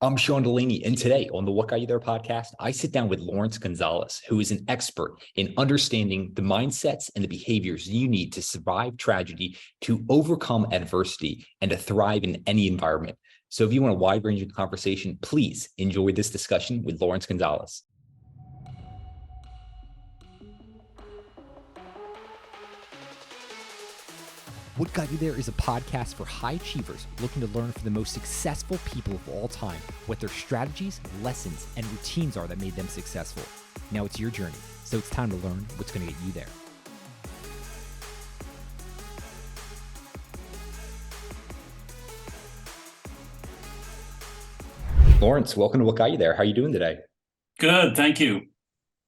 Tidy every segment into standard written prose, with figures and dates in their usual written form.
I'm Sean Delaney, and today on the What Got You There podcast, I sit down with Laurence Gonzales, who is an expert in understanding the mindsets and the behaviors you need to survive tragedy, to overcome adversity, and to thrive in any environment. So if you want a wide-ranging conversation, please enjoy this discussion with Laurence Gonzales. What Got You There is a podcast for high achievers looking to learn from the most successful people of all time what their strategies, lessons, and routines are that made them successful. Now it's your journey, so it's time to learn what's going to get you there. Laurence, welcome to What Got You There. How are you doing today? Good, thank you.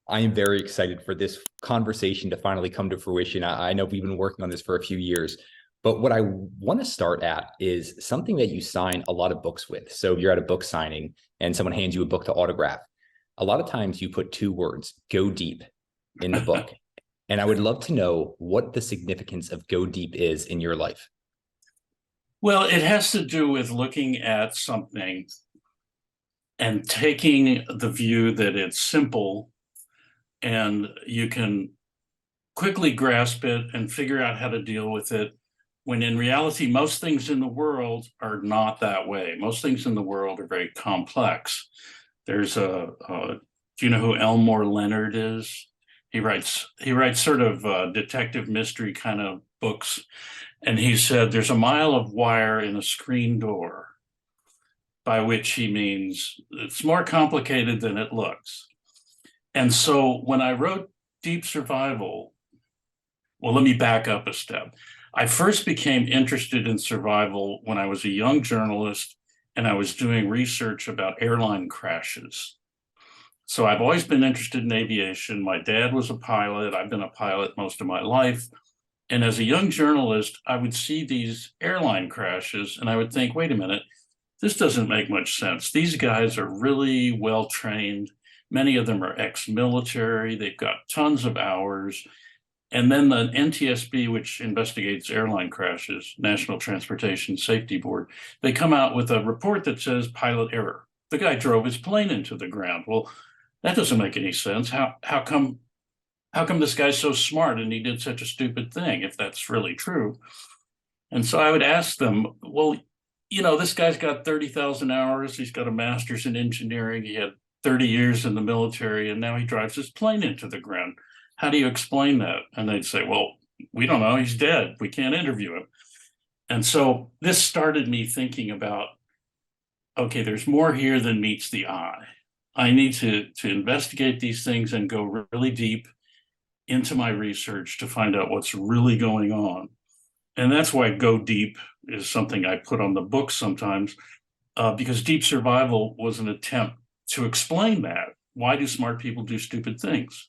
I am very excited for this conversation to finally come to fruition. I know we've been working on this for a few years. But what I want to start at is something that you sign a lot of books with. So you're at a book signing and someone hands you a book to autograph. A lot of times you put two words, go deep, in the book. And I would love to know what the significance of go deep is in your life. Well, it has to do with looking at something and taking the view that it's simple and you can quickly grasp it and figure out how to deal with it. When in reality, most things in the world are not that way. Most things in the world are very complex. There's do you know who Elmore Leonard is? He writes sort of detective mystery kind of books. And he said, there's a mile of wire in a screen door, by which he means it's more complicated than it looks. And so when I wrote Deep Survival, well, let me back up a step. I first became interested in survival when I was a young journalist and I was doing research about airline crashes. So I've always been interested in aviation. My dad was a pilot. I've been a pilot most of my life. And as a young journalist, I would see these airline crashes and I would think, wait a minute, this doesn't make much sense. These guys are really well trained. Many of them are ex-military. They've got tons of hours. And then the NTSB, which investigates airline crashes, National Transportation Safety Board, they come out with a report that says pilot error. The guy drove his plane into the ground. Well, that doesn't make any sense. How come this guy's so smart and he did such a stupid thing, if that's really true? And so I would ask them, well, you know, this guy's got 30,000 hours. He's got a master's in engineering. He had 30 years in the military, and now he drives his plane into the ground. How do you explain that? And they'd say, well, we don't know. He's dead. We can't interview him. And so this started me thinking about, okay, there's more here than meets the eye. I need to investigate these things and go really deep into my research to find out what's really going on. And that's why go deep is something I put on the book sometimes, because Deep Survival was an attempt to explain that. Why do smart people do stupid things?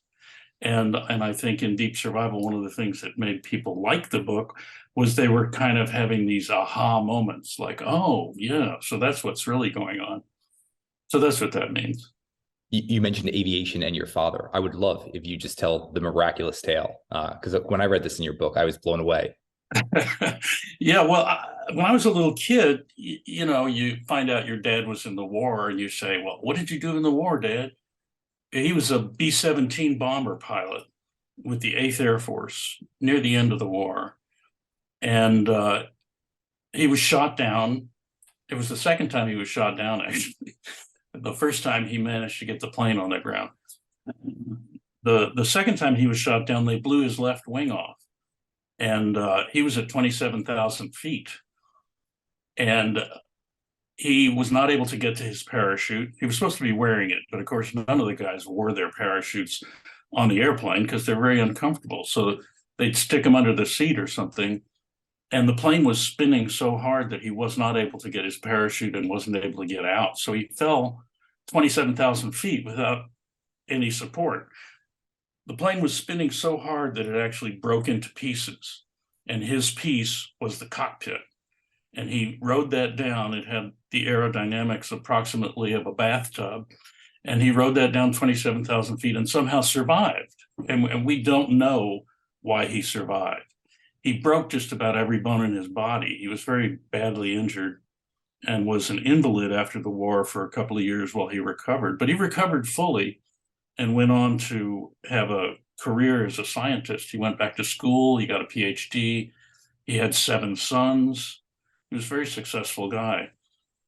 And I think in Deep Survival, one of the things that made people like the book was they were kind of having these aha moments, like, oh, yeah, so that's what's really going on. So that's what that means. You mentioned aviation and your father. I would love if you just tell the miraculous tale, because when I read this in your book, I was blown away. Yeah, well, when I was a little kid, you know, you find out your dad was in the war and you say, well, what did you do in the war, Dad? He was a B-17 bomber pilot with the 8th Air Force near the end of the war. And he was shot down. It was the second time he was shot down, actually. The first time he managed to get the plane on the ground. The second time he was shot down, they blew his left wing off. And he was at 27,000 feet. And he was not able to get to his parachute. He was supposed to be wearing it, but of course, none of the guys wore their parachutes on the airplane because they're very uncomfortable. So they'd stick him under the seat or something. And the plane was spinning so hard that he was not able to get his parachute and wasn't able to get out. So he fell 27,000 feet without any support. The plane was spinning so hard that it actually broke into pieces. And his piece was the cockpit. And he rode that down. It had the aerodynamics approximately of a bathtub. And he rode that down 27,000 feet and somehow survived. And we don't know why he survived. He broke just about every bone in his body. He was very badly injured. and was an invalid after the war for a couple of years while he recovered. But he recovered fully and went on to have a career as a scientist. He went back to school, he got a PhD, he had 7 sons. He was a very successful guy.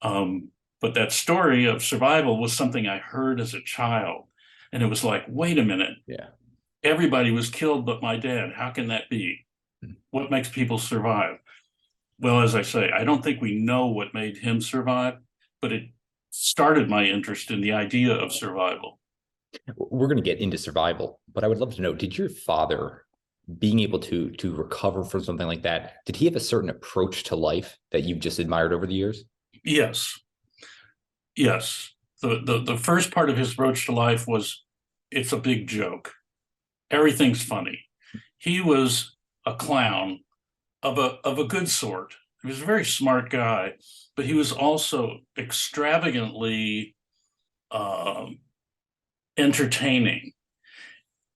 But that story of survival was something I heard as a child. And it was like, wait a minute. Yeah. Everybody was killed but my dad. How can that be? What makes people survive? Well, as I say, I don't think we know what made him survive, but it started my interest in the idea of survival. We're going to get into survival, but I would love to know, did your father, being able to recover from something like that, did he have a certain approach to life that you've just admired over the years? Yes. Yes. The first part of his approach to life was, it's a big joke. Everything's funny. He was a clown of a good sort. He was a very smart guy, but he was also extravagantly entertaining.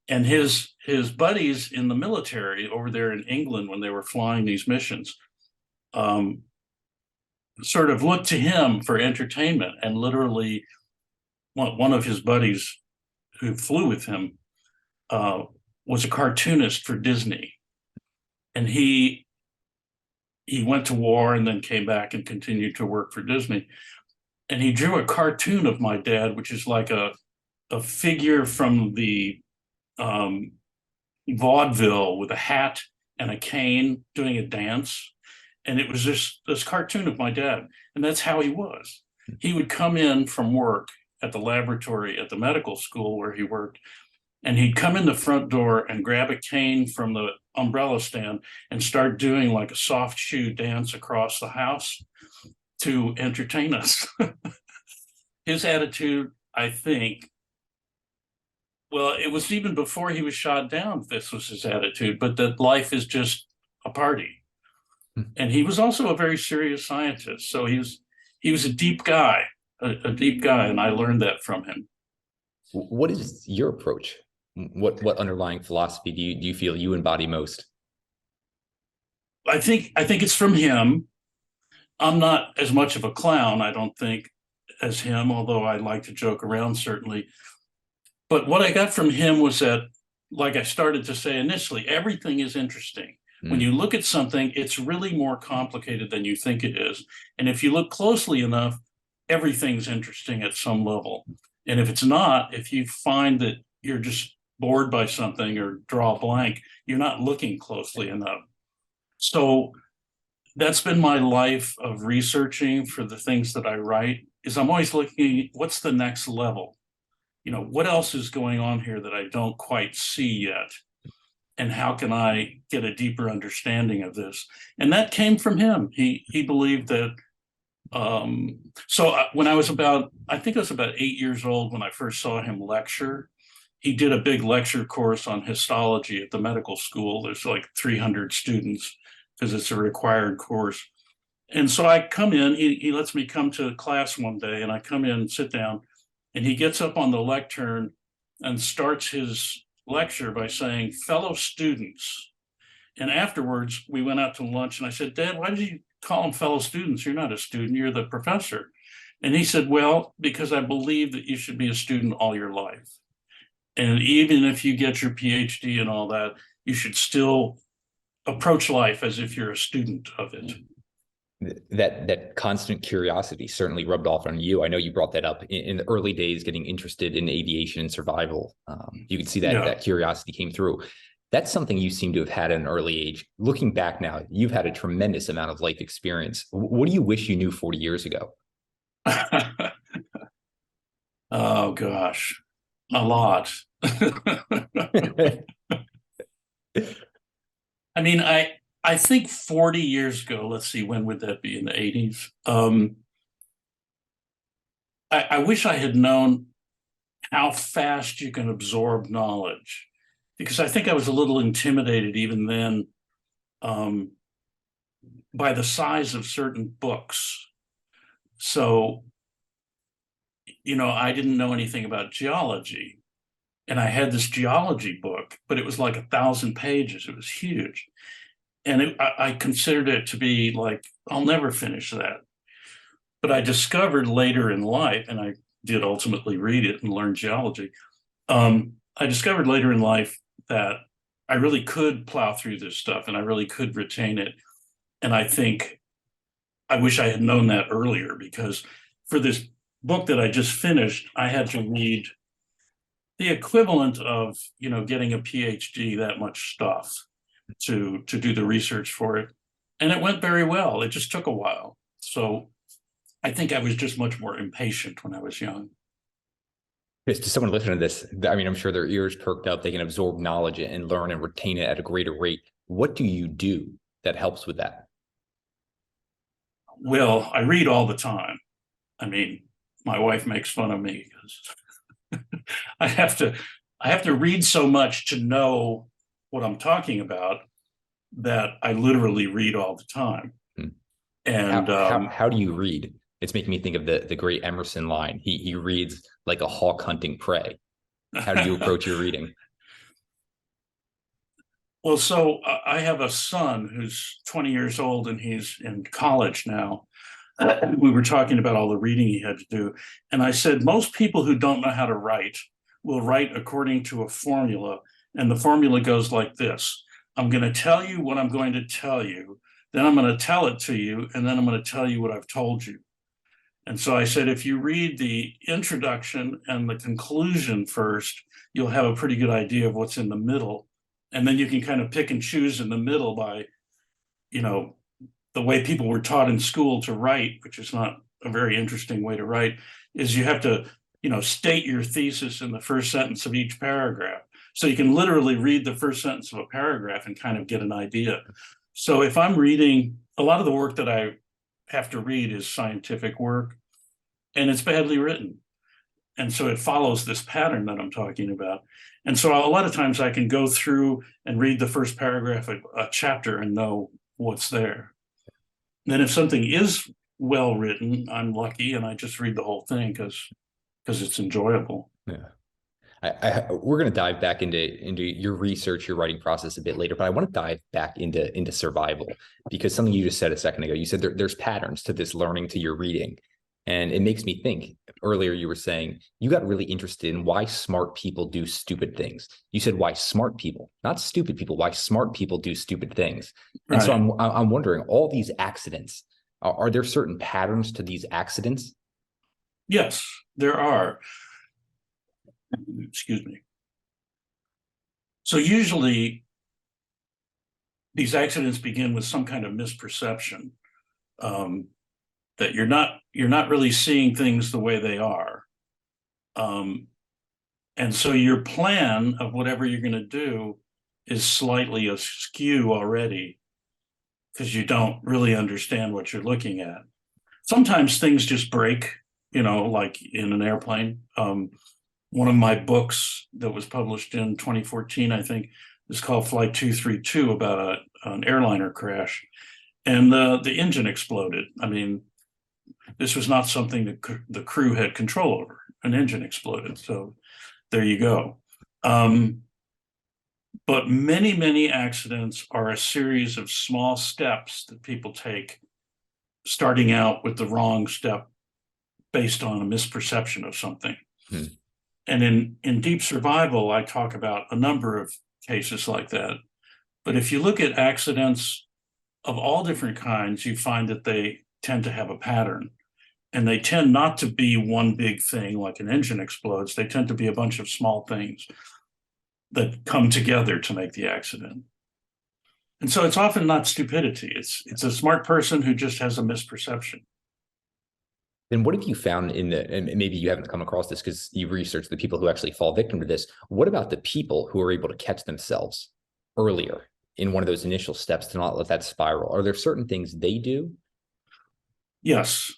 And his buddies in the military over there in England, when they were flying these missions, sort of looked to him for entertainment. And literally, one of his buddies who flew with him was a cartoonist for Disney. And he went to war and then came back and continued to work for Disney. And he drew a cartoon of my dad, which is like a figure from the vaudeville with a hat and a cane doing a dance. And it was this cartoon of my dad. And that's how he was. He would come in from work at the laboratory at the medical school where he worked, and he'd come in the front door and grab a cane from the umbrella stand and start doing like a soft shoe dance across the house to entertain us. His attitude, I think, well, it was even before he was shot down, this was his attitude, but that life is just a party. And he was also a very serious scientist. So he was a deep guy, and I learned that from him. What is your approach? What underlying philosophy do you feel you embody most? I think it's from him. I'm not as much of a clown, I don't think, as him, although I like to joke around, certainly. But what I got from him was that, like I started to say initially, everything is interesting. When you look at something, it's really more complicated than you think it is. And if you look closely enough, everything's interesting at some level. And if it's not, if you find that you're just bored by something or draw a blank, you're not looking closely enough. So that's been my life of researching for the things that I write, is I'm always looking, what's the next level? You know, what else is going on here that I don't quite see yet? And how can I get a deeper understanding of this? And that came from him. He believed that. When I was I think I was about 8 years old when I first saw him lecture. He did a big lecture course on histology at the medical school. There's like 300 students because it's a required course. And so I come in, he lets me come to class one day, and I come in and sit down, and he gets up on the lectern and starts his lecture by saying, fellow students. And afterwards, we went out to lunch, and I said, Dad, why did you call them fellow students? You're not a student, you're the professor. And he said, well, because I believe that you should be a student all your life. And even if you get your PhD and all that, you should still approach life as if you're a student of it. That constant curiosity certainly rubbed off on you. I know you brought that up in the early days, getting interested in aviation and survival. You could see that that curiosity came through. That's something you seem to have had at an early age. Looking back now, you've had a tremendous amount of life experience. What do you wish you knew 40 years ago? Oh, gosh, a lot. I mean, I think 40 years ago, let's see, when would that be, in the 80s? I wish I had known how fast you can absorb knowledge, because I think I was a little intimidated even then by the size of certain books. So, you know, I didn't know anything about geology, and I had this geology book, but it was like 1,000 pages. It was huge. And I considered it to be like, I'll never finish that. But I discovered later in life, and I did ultimately read it and learn geology. I discovered later in life that I really could plow through this stuff and I really could retain it. And I think I wish I had known that earlier, because for this book that I just finished, I had to read the equivalent of, getting a PhD, that much stuff to do the research for it. And it went very well. It just took a while. So I think I was just much more impatient when I was young. Just to someone listening to this, I mean, I'm sure their ears perked up. They can absorb knowledge and learn and retain it at a greater rate. What do you do that helps with that? Well, I read all the time. I mean, my wife makes fun of me because I have to I have to read so much to know what I'm talking about, that I literally read all the time. Hmm. And How do you read? It's making me think of the great Emerson line. He reads like a hawk hunting prey. How do you approach your reading? well, so I have a son who's 20 years old and he's in college now. We were talking about all the reading he had to do. And I said, most people who don't know how to write will write according to a formula. And the formula goes like this: I'm going to tell you what I'm going to tell you, then I'm going to tell it to you, and then I'm going to tell you what I've told you. And so I said, if you read the introduction and the conclusion first, you'll have a pretty good idea of what's in the middle. And then you can kind of pick and choose in the middle by, you know, the way people were taught in school to write, which is not a very interesting way to write, is you have to, state your thesis in the first sentence of each paragraph. So you can literally read the first sentence of a paragraph and kind of get an idea. So if I'm reading, a lot of the work that I have to read is scientific work, and it's badly written. And so it follows this pattern that I'm talking about. And so a lot of times I can go through and read the first paragraph of a chapter and know what's there. Then if something is well written, I'm lucky and I just read the whole thing because it's enjoyable. Yeah. We're going to dive back into your research, your writing process a bit later, but I want to dive back into survival, because something you just said a second ago, you said there's patterns to this learning, to your reading. And it makes me think, earlier you were saying you got really interested in why smart people do stupid things. You said why smart people, not stupid people, why smart people do stupid things. And so I'm wondering, all these accidents, are there certain patterns to these accidents? Yes, there are. Excuse me. So usually these accidents begin with some kind of misperception, that you're not really seeing things the way they are. And so your plan of whatever you're going to do is slightly askew already, because you don't really understand what you're looking at. Sometimes things just break, like in an airplane. One of my books that was published in 2014, I think, is called Flight 232, about an airliner crash. And the engine exploded. I mean, this was not something that the crew had control over. An engine exploded. So there you go. But many, many accidents are a series of small steps that people take, starting out with the wrong step based on a misperception of something. And in Deep Survival, I talk about a number of cases like that. But if you look at accidents of all different kinds, you find that they tend to have a pattern. And they tend not to be one big thing like an engine explodes. They tend to be a bunch of small things that come together to make the accident. And so it's often not stupidity. It's a smart person who just has a misperception. Then what have you found and maybe you haven't come across this because you researched the people who actually fall victim to this. What about the people who are able to catch themselves earlier in one of those initial steps to not let that spiral? Are there certain things they do? Yes.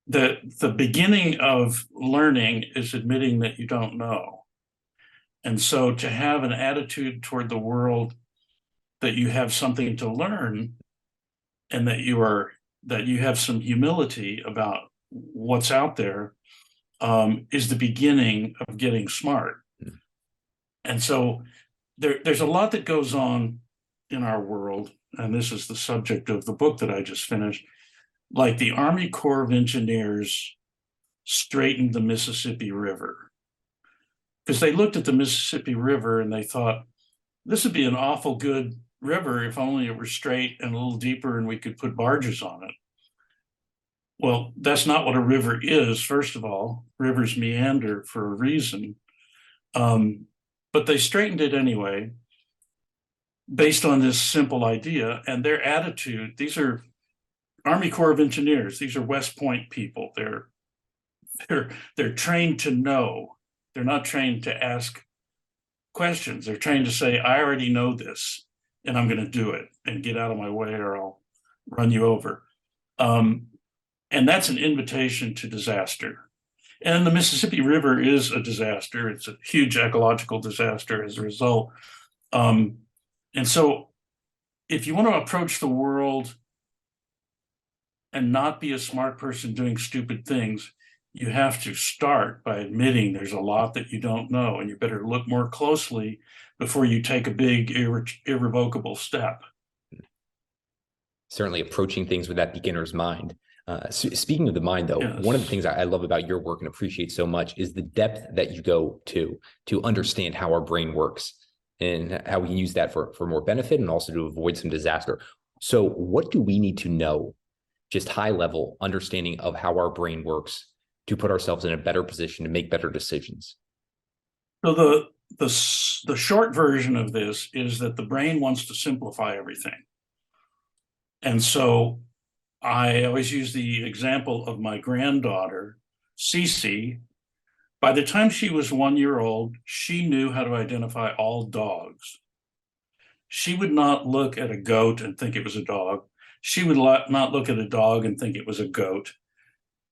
The beginning of learning is admitting that you don't know. And so to have an attitude toward the world that you have something to learn, and that you have some humility about what's out there, is the beginning of getting smart. And so there's a lot that goes on in our world, and this is the subject of the book that I just finished, like the Army Corps of Engineers straightened the Mississippi River. Because they looked at the Mississippi River and they thought, this would be an awful good river if only it were straight and a little deeper and we could put barges on it. Well, that's not what a river is, first of all. Rivers meander for a reason. But they straightened it anyway, based on this simple idea. And their attitude, these are Army Corps of Engineers, these are West Point people. They're trained to know. They're not trained to ask questions. They're trained to say, I already know this, and I'm going to do it, and get out of my way or I'll run you over. And that's an invitation to disaster. And the Mississippi River is a disaster. It's a huge ecological disaster as a result. And so if you want to approach the world and not be a smart person doing stupid things, you have to start by admitting there's a lot that you don't know, and you better look more closely before you take a big irrevocable step. Certainly approaching things with that beginner's mind. Speaking of the mind, though, Yes. One of the things I love about your work and appreciate so much is the depth that you go to understand how our brain works and how we can use that for more benefit and also to avoid some disaster. So what do we need to know, just high level understanding of how our brain works, to put ourselves in a better position to make better decisions? So the short version of this is that the brain wants to simplify everything. And so I always use the example of my granddaughter, Cece. By the time she was 1 year old, she knew how to identify all dogs. She would not look at a goat and think it was a dog. She would not look at a dog and think it was a goat.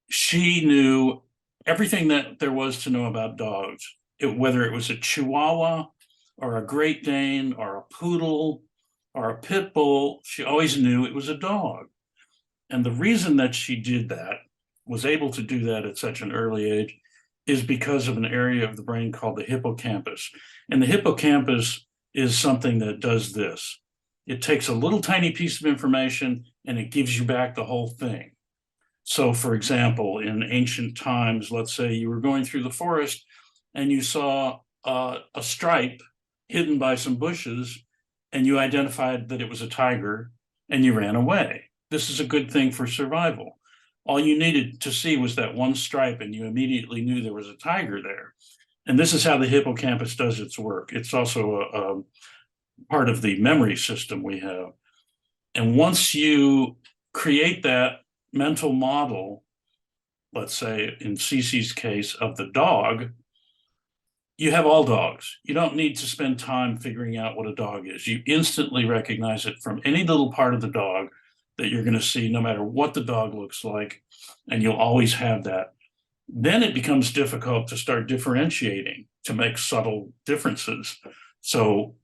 She knew everything that there was to know about dogs, whether it was a Chihuahua or a Great Dane or a poodle or a pit bull. She always knew it was a dog. And the reason that she did that, was able to do that at such an early age, is because of an area of the brain called the hippocampus. And the hippocampus is something that does this. It takes a little tiny piece of information and it gives you back the whole thing. So, for example, in ancient times, let's say you were going through the forest and you saw a stripe hidden by some bushes, and you identified that it was a tiger and you ran away. This is a good thing for survival. All you needed to see was that one stripe and you immediately knew there was a tiger there. And this is how the hippocampus does its work. It's also a part of the memory system we have. And once you create that mental model, let's say in Cece's case of the dog, you have all dogs. You don't need to spend time figuring out what a dog is. You instantly recognize it from any little part of the dog that you're going to see, no matter what the dog looks like, and you'll always have that. Then it becomes difficult to start differentiating, to make subtle differences. So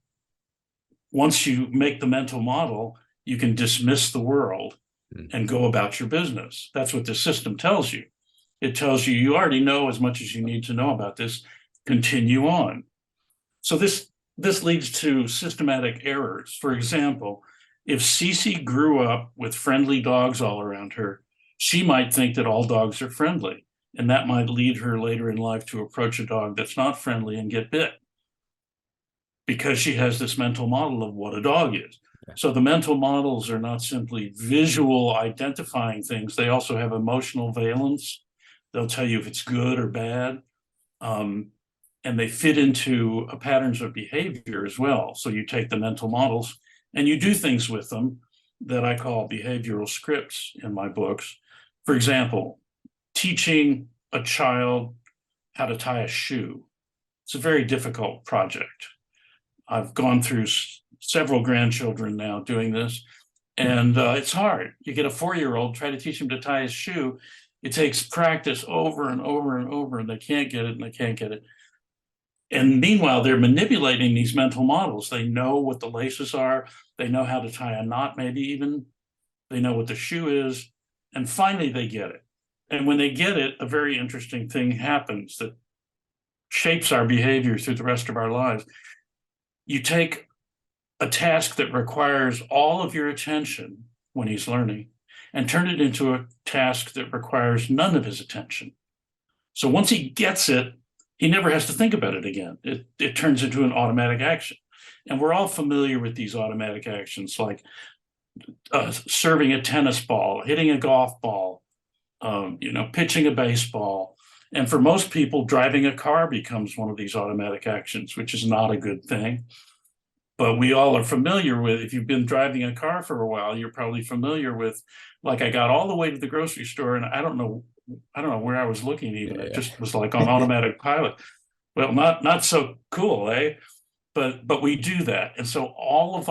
once you make the mental model, you can dismiss the world and go about your business. That's what the system tells you. It tells you, you already know as much as you need to know about this, continue on. So this leads to systematic errors. For example, if Cece grew up with friendly dogs all around her, she might think that all dogs are friendly, and that might lead her later in life to approach a dog that's not friendly and get bit, because she has this mental model of what a dog is. So the mental models are not simply visual identifying things, they also have emotional valence. They'll tell you if it's good or bad. And they fit into patterns of behavior as well. So you take the mental models and you do things with them that I call behavioral scripts in my books. For example, teaching a child how to tie a shoe. It's a very difficult project. I've gone through several grandchildren now doing this, and it's hard. You get a 4-year-old, try to teach him to tie his shoe. It takes practice over and over and over, and they can't get it, and they can't get it. And meanwhile, they're manipulating these mental models. They know what the laces are. They know how to tie a knot, maybe even. They know what the shoe is. And finally, they get it. And when they get it, a very interesting thing happens that shapes our behavior through the rest of our lives. You take a task that requires all of your attention when he's learning, and turn it into a task that requires none of his attention. So once he gets it, he never has to think about it again. It turns into an automatic action. And we're all familiar with these automatic actions, like serving a tennis ball, hitting a golf ball, pitching a baseball. And for most people, driving a car becomes one of these automatic actions, which is not a good thing. But we all are familiar with, if you've been driving a car for a while, you're probably familiar with, like, I got all the way to the grocery store and I don't know where I was looking even. Yeah. It just was like on automatic pilot. Well, not so cool, eh? But we do that. And so all of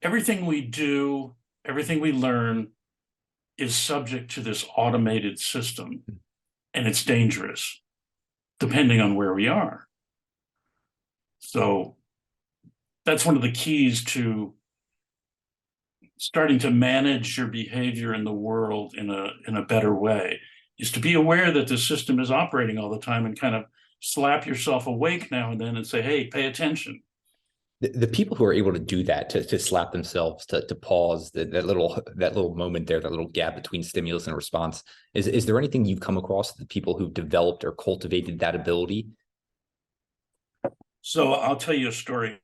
everything we do, everything we learn is subject to this automated system, and it's dangerous depending on where we are. So that's one of the keys to starting to manage your behavior in the world in a better way, is to be aware that the system is operating all the time and kind of slap yourself awake now and then and say, hey, pay attention. The people who are able to do that, to slap themselves, to pause that little moment there, that little gap between stimulus and response, is there anything you've come across, the people who've developed or cultivated that ability? So I'll tell you a story.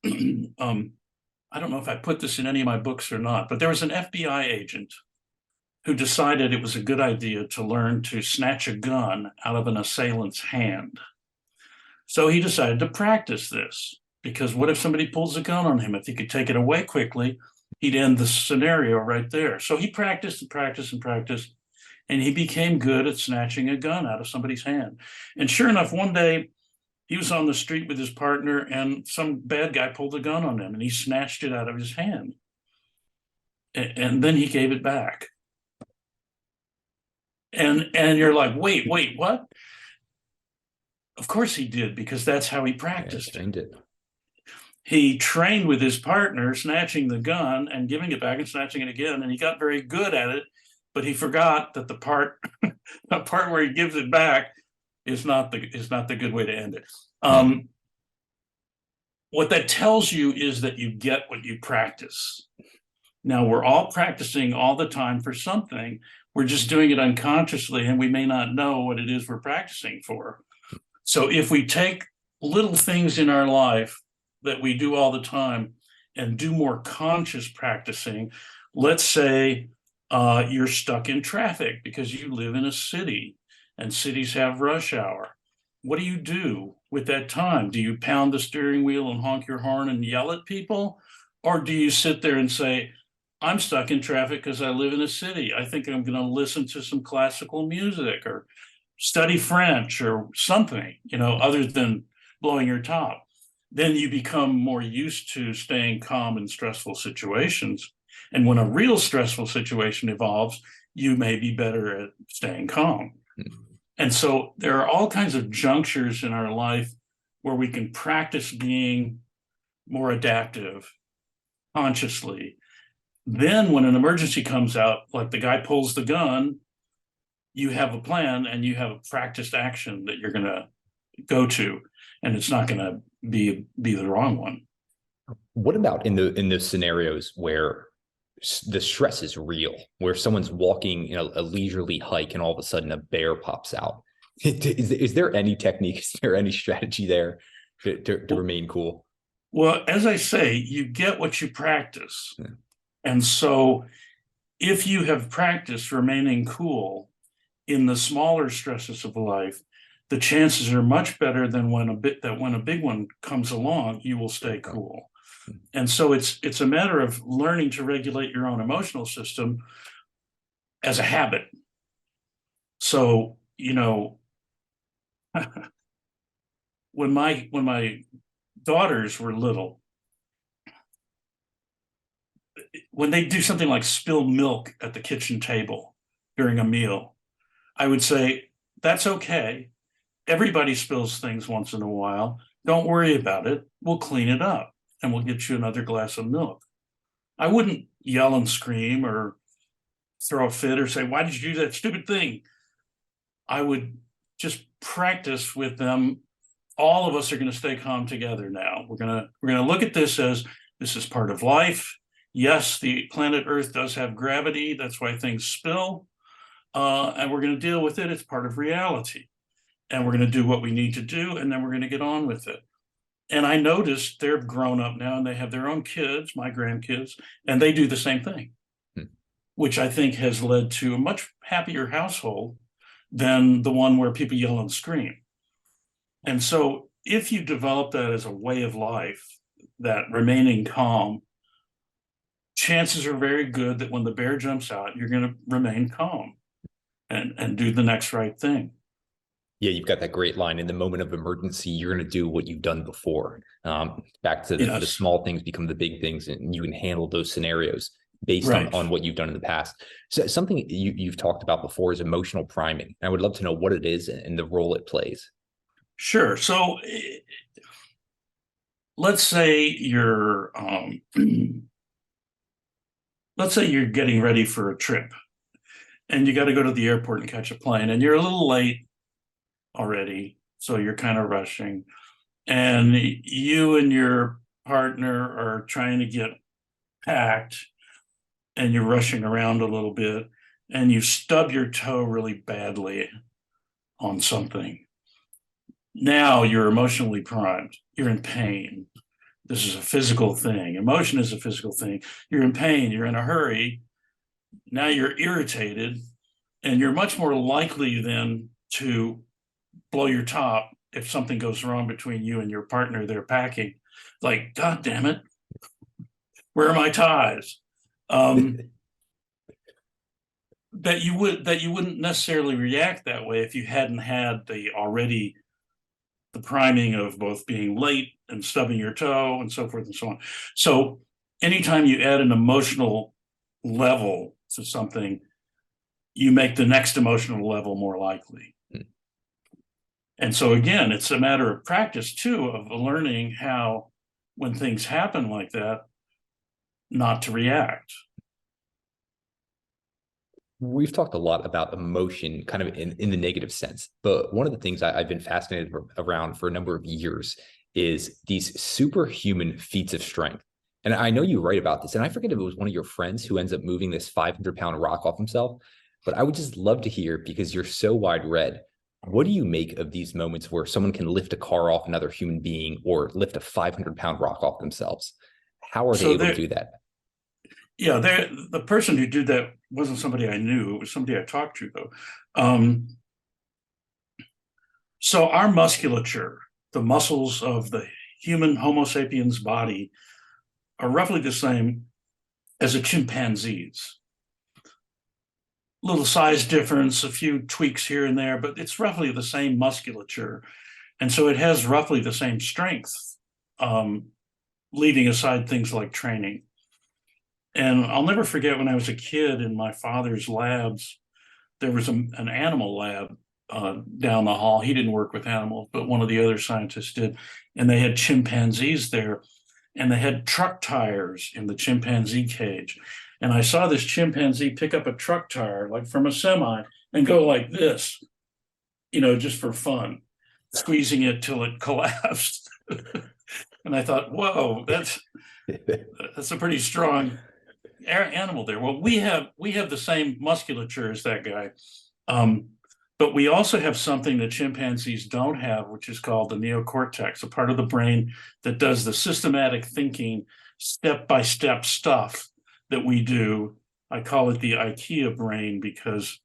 I don't know if I put this in any of my books or not, but there was an FBI agent who decided it was a good idea to learn to snatch a gun out of an assailant's hand. So he decided to practice this, because what if somebody pulls a gun on him? If he could take it away quickly, he'd end the scenario right there. So he practiced and practiced and practiced, and he became good at snatching a gun out of somebody's hand. And sure enough, one day he was on the street with his partner and some bad guy pulled a gun on him and he snatched it out of his hand. And then he gave it back. And you're like, wait, what? Of course he did, because that's how he practiced. Trained it. He trained with his partner, snatching the gun and giving it back and snatching it again. And he got very good at it, but he forgot that the part where he gives it back is not the good way to end it. What that tells you is that you get what you practice. Now, we're all practicing all the time for something. We're just doing it unconsciously, and we may not know what it is we're practicing for. So if we take little things in our life that we do all the time and do more conscious practicing, let's say you're stuck in traffic because you live in a city and cities have rush hour. What do you do with that time? Do you pound the steering wheel and honk your horn and yell at people? Or do you sit there and say, I'm stuck in traffic because I live in a city. I think I'm going to listen to some classical music or study French or something, other than blowing your top. Then you become more used to staying calm in stressful situations. And when a real stressful situation evolves, you may be better at staying calm. And so there are all kinds of junctures in our life where we can practice being more adaptive consciously. Then when an emergency comes out, like the guy pulls the gun, you have a plan and you have a practiced action that you're going to go to, and it's not going to be the wrong one. What about in those scenarios where the stress is real, where someone's walking a leisurely hike and all of a sudden a bear pops out? Is there any technique? Is there any strategy there to remain cool? Well, as I say, you get what you practice. Yeah. And so if you have practiced remaining cool in the smaller stresses of life, the chances are much better than when a big one comes along, you will stay cool. And so it's a matter of learning to regulate your own emotional system as a habit. So, when my daughters were little, when they do something like spill milk at the kitchen table during a meal, I would say, that's okay. Everybody spills things once in a while. Don't worry about it. We'll clean it up and we'll get you another glass of milk. I wouldn't yell and scream or throw a fit or say, why did you do that stupid thing? I would just practice with them. All of us are going to stay calm together now. We're going to look at this as this is part of life. yes, the planet Earth does have gravity. That's why things spill. And we're going to deal with it. It's part of reality. And we're going to do what we need to do. And then we're going to get on with it. And I noticed they're grown up now and they have their own kids, my grandkids, and they do the same thing, which I think has led to a much happier household than the one where people yell and scream. And so if you develop that as a way of life, that remaining calm, chances are very good that when the bear jumps out, you're going to remain calm and do the next right thing. Yeah, you've got that great line. In the moment of emergency, you're going to do what you've done before. Back to the Yes. small things become the big things, and you can handle those scenarios based Right. on what you've done in the past. So something you've talked about before is emotional priming. I would love to know what it is and the role it plays. Sure. So let's say you're let's say you're getting ready for a trip and you got to go to the airport and catch a plane and you're a little late already, so you're kind of rushing, and you and your partner are trying to get packed and you're rushing around a little bit and you stub your toe really badly on something. Now you're emotionally primed. You're in pain. This is a physical thing. Emotion is a physical thing. You're in pain. You're in a hurry. Now you're irritated, and you're much more likely then to blow your top if something goes wrong between you and your partner they're packing. Like, God damn it, where are my ties? That you wouldn't necessarily react that way if you hadn't had the priming of both being late and stubbing your toe and so forth and so on. So anytime you add an emotional level to something, you make the next emotional level more likely. And so again, it's a matter of practice too, of learning how, when things happen like that, not to react. We've talked a lot about emotion kind of in the negative sense, but one of the things I've been fascinated around for a number of years is these superhuman feats of strength. And I know you write about this, and I forget if it was one of your friends who ends up moving this 500-pound rock off himself, but I would just love to hear, because you're so wide read, what do you make of these moments where someone can lift a car off another human being or lift a 500-pound rock off themselves? How are they able to do that? Yeah, the person who did that wasn't somebody I knew. It was somebody I talked to, though. So our musculature, the muscles of the human Homo sapiens body, are roughly the same as a chimpanzee's. Little size difference, a few tweaks here and there, but it's roughly the same musculature. And so it has roughly the same strength, leaving aside things like training. And I'll never forget when I was a kid in my father's labs, there was an animal lab down the hall. He didn't work with animals, but one of the other scientists did. And they had chimpanzees there, and they had truck tires in the chimpanzee cage. And I saw this chimpanzee pick up a truck tire, like from a semi, and go like this, just for fun, squeezing it till it collapsed. And I thought, whoa, that's a pretty strong animal there. Well, we have the same musculature as that guy, but we also have something that chimpanzees don't have, which is called the neocortex, a part of the brain that does the systematic thinking, step-by-step stuff that we do. I call it the IKEA brain, because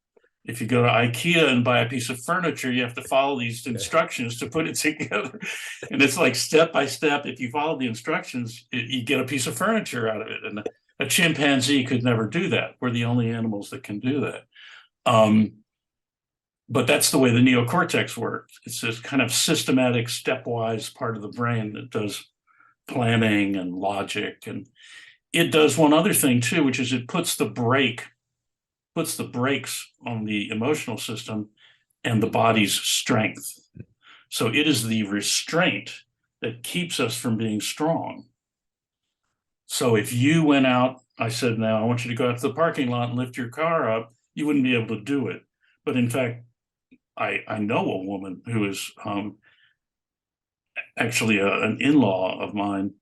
if you go to IKEA and buy a piece of furniture, you have to follow these instructions to put it together. And it's like step by step. If you follow the instructions, you get a piece of furniture out of it. And a chimpanzee could never do that. We're the only animals that can do that. But that's the way the neocortex works. It's this kind of systematic, stepwise part of the brain that does planning and logic. And it does one other thing too, which is it puts the brakes on the emotional system and the body's strength. So it is the restraint that keeps us from being strong. So if you went out, I said, now I want you to go out to the parking lot and lift your car up, you wouldn't be able to do it. But in fact, I know a woman who is actually an in-law of mine,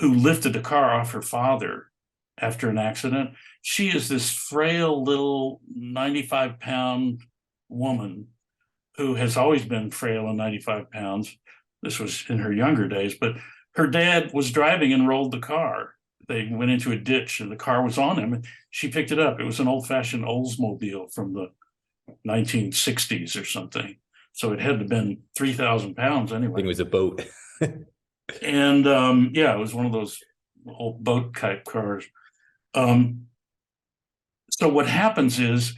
who lifted the car off her father after an accident. She is this frail little 95-pound woman who has always been frail and 95 pounds. This was in her younger days, but her dad was driving and rolled the car. They went into a ditch and the car was on him, and she picked it up. It was an old-fashioned Oldsmobile from the 1960s or something. So it had to have been 3,000 pounds I anyway. think it was a boat. And yeah, it was one of those old boat type cars. So what happens is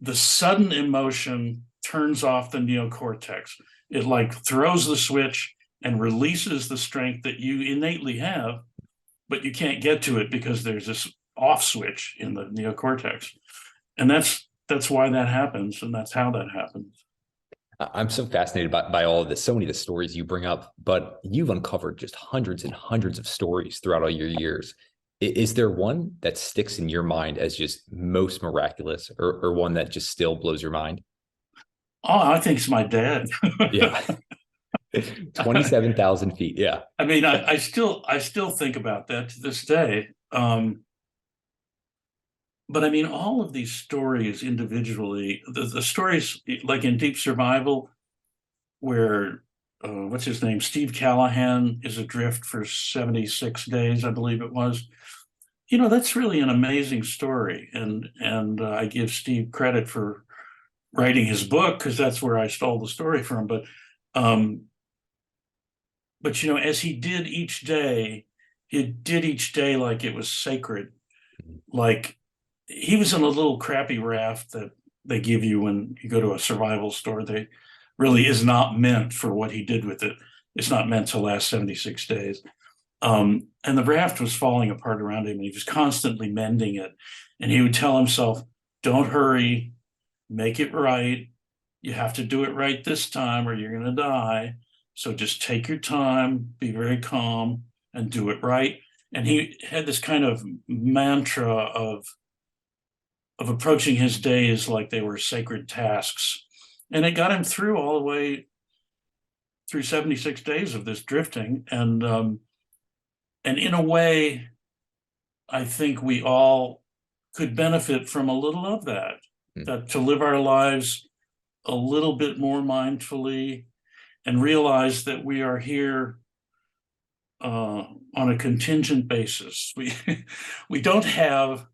the sudden emotion turns off the neocortex. It like throws the switch and releases the strength that you innately have, but you can't get to it because there's this off switch in the neocortex. And that's why that happens, and that's how that happens. I'm so fascinated by all of this, so many of the stories you bring up, but you've uncovered just hundreds and hundreds of stories throughout all your years. Is there one that sticks in your mind as just most miraculous, or one that just still blows your mind? Oh, I think it's my dad. Yeah. 27,000 feet. Yeah. I mean, I still think about that to this day. But I mean, all of these stories individually, the stories like in Deep Survival, where what's his name, Steve Callahan, is adrift for 76 days, I believe it was. You know, that's really an amazing story, and I give Steve credit for writing his book because that's where I stole the story from. But you know, as he did each day like it was sacred. Like he was in a little crappy raft that they give you when you go to a survival store. They really is not meant for what he did with it. It's not meant to last 76 days. And the raft was falling apart around him, and he was constantly mending it. And he would tell himself, don't hurry, make it right. You have to do it right this time or you're going to die. So just take your time, be very calm, and do it right. And he had this kind of mantra of approaching his days like they were sacred tasks. And it got him through all the way through 76 days of this drifting. And in a way, I think we all could benefit from a little of that, that to live our lives a little bit more mindfully and realize that we are here on a contingent basis. We don't have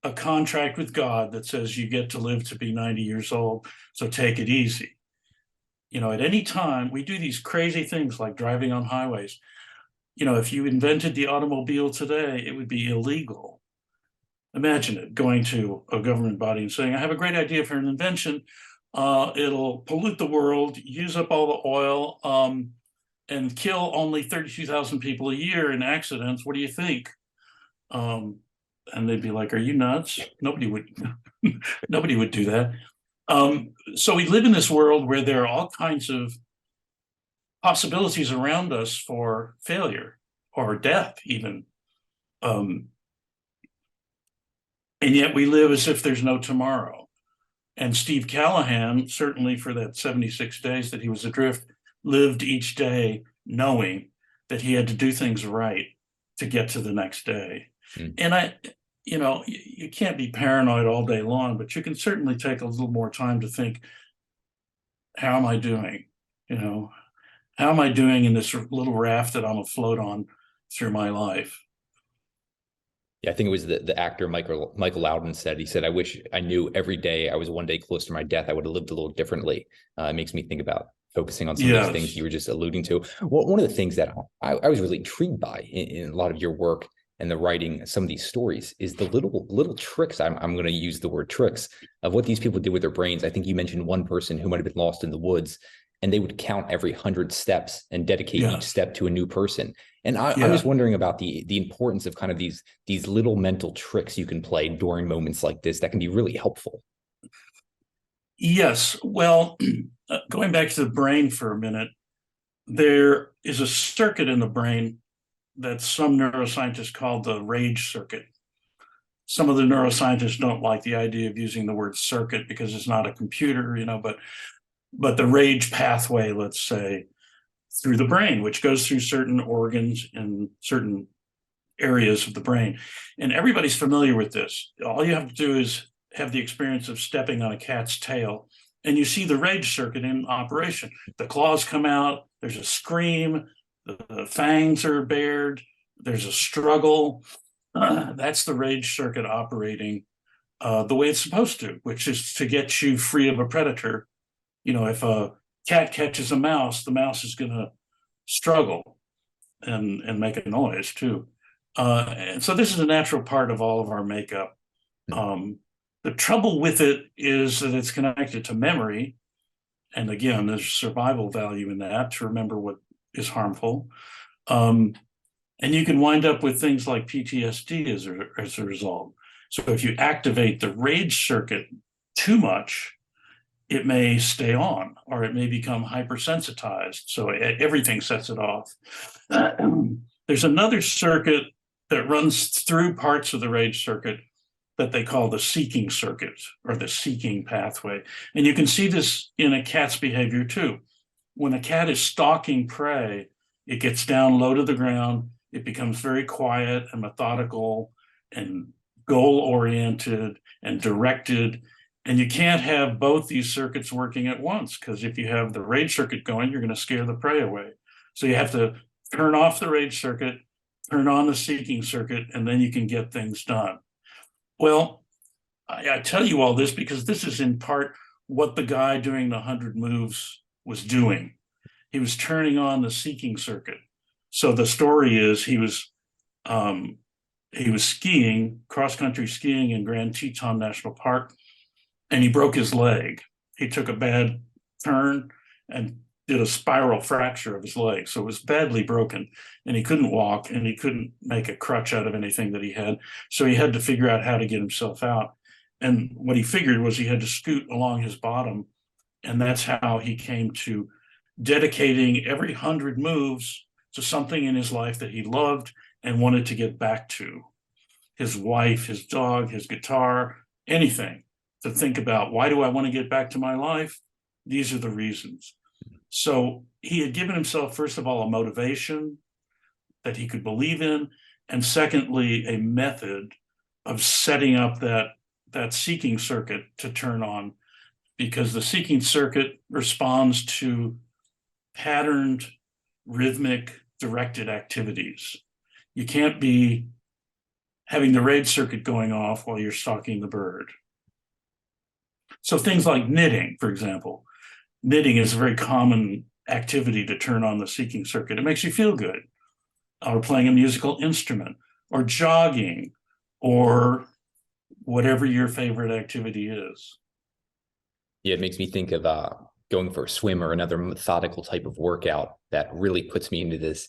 a contract with God that says you get to live to be 90 years old, so take it easy. You know, at any time, we do these crazy things like driving on highways. You know, if you invented the automobile today, it would be illegal. Imagine it, going to a government body and saying, I have a great idea for an invention. It'll pollute the world, use up all the oil, and kill only 32,000 people a year in accidents. What do you think? And they'd be like, are you nuts? Nobody would do that. So we live in this world where there are all kinds of possibilities around us for failure or death even. And yet we live as if there's no tomorrow. And Steve Callahan, certainly for that 76 days that he was adrift, lived each day knowing that he had to do things right to get to the next day. And you know, you can't be paranoid all day long, but you can certainly take a little more time to think, how am I doing? You know, how am I doing in this little raft that I'm afloat on through my life? Yeah, I think it was the actor Michael Loudon said, he said, I wish I knew every day I was one day closer to my death, I would have lived a little differently. It makes me think about focusing on some of those things you were just alluding to. Well, one of the things that I was really intrigued by in a lot of your work and the writing, some of these stories, is the little tricks, I'm going to use the word tricks, of what these people did with their brains. I think you mentioned one person who might have been lost in the woods, and they would count every 100 steps and dedicate each step to a new person. And I'm just wondering about the importance of kind of these little mental tricks you can play during moments like this that can be really helpful. Yes. Well, going back to the brain for a minute, there is a circuit in the brain that some neuroscientists call the rage circuit. Some of the neuroscientists don't like the idea of using the word circuit because it's not a computer, you know, but the rage pathway, let's say, through the brain, which goes through certain organs and certain areas of the brain. And everybody's familiar with this. All you have to do is have the experience of stepping on a cat's tail, and you see the rage circuit in operation. The claws come out, there's a scream, the fangs are bared, there's a struggle. That's the rage circuit operating the way it's supposed to, which is to get you free of a predator. If a cat catches a mouse, the mouse is going to struggle and make a noise too. And so this is a natural part of all of our makeup. The trouble with it is that it's connected to memory. And again, there's survival value in that, to remember what is harmful. And you can wind up with things like PTSD as a result. So if you activate the rage circuit too much, it may stay on, or it may become hypersensitized. So everything sets it off. There's another circuit that runs through parts of the rage circuit that they call the seeking circuit, or the seeking pathway. And you can see this in a cat's behavior too. When a cat is stalking prey, it gets down low to the ground, it becomes very quiet and methodical and goal-oriented and directed. And you can't have both these circuits working at once, because if you have the rage circuit going, you're going to scare the prey away. So you have to turn off the rage circuit, turn on the seeking circuit, and then you can get things done. Well, I tell you all this because this is in part what the guy doing the 100 moves was doing. He was turning on the seeking circuit. So the story is he was skiing, cross-country skiing in Grand Teton National Park, and he broke his leg. He took a bad turn and did a spiral fracture of his leg. So it was badly broken, and he couldn't walk, and he couldn't make a crutch out of anything that he had. So he had to figure out how to get himself out. And what he figured was he had to scoot along his bottom. And that's how he came to dedicating every 100 moves to something in his life that he loved and wanted to get back to. His wife, his dog, his guitar, anything to think about. Why do I want to get back to my life? These are the reasons. So he had given himself, first of all, a motivation that he could believe in, and secondly, a method of setting up that seeking circuit to turn on, because the seeking circuit responds to patterned, rhythmic, directed activities. You can't be having the rage circuit going off while you're stalking the bird. So things like knitting, for example. Knitting is a very common activity to turn on the seeking circuit. It makes you feel good. Or playing a musical instrument, or jogging, or whatever your favorite activity is. Yeah, it makes me think of going for a swim or another methodical type of workout that really puts me into this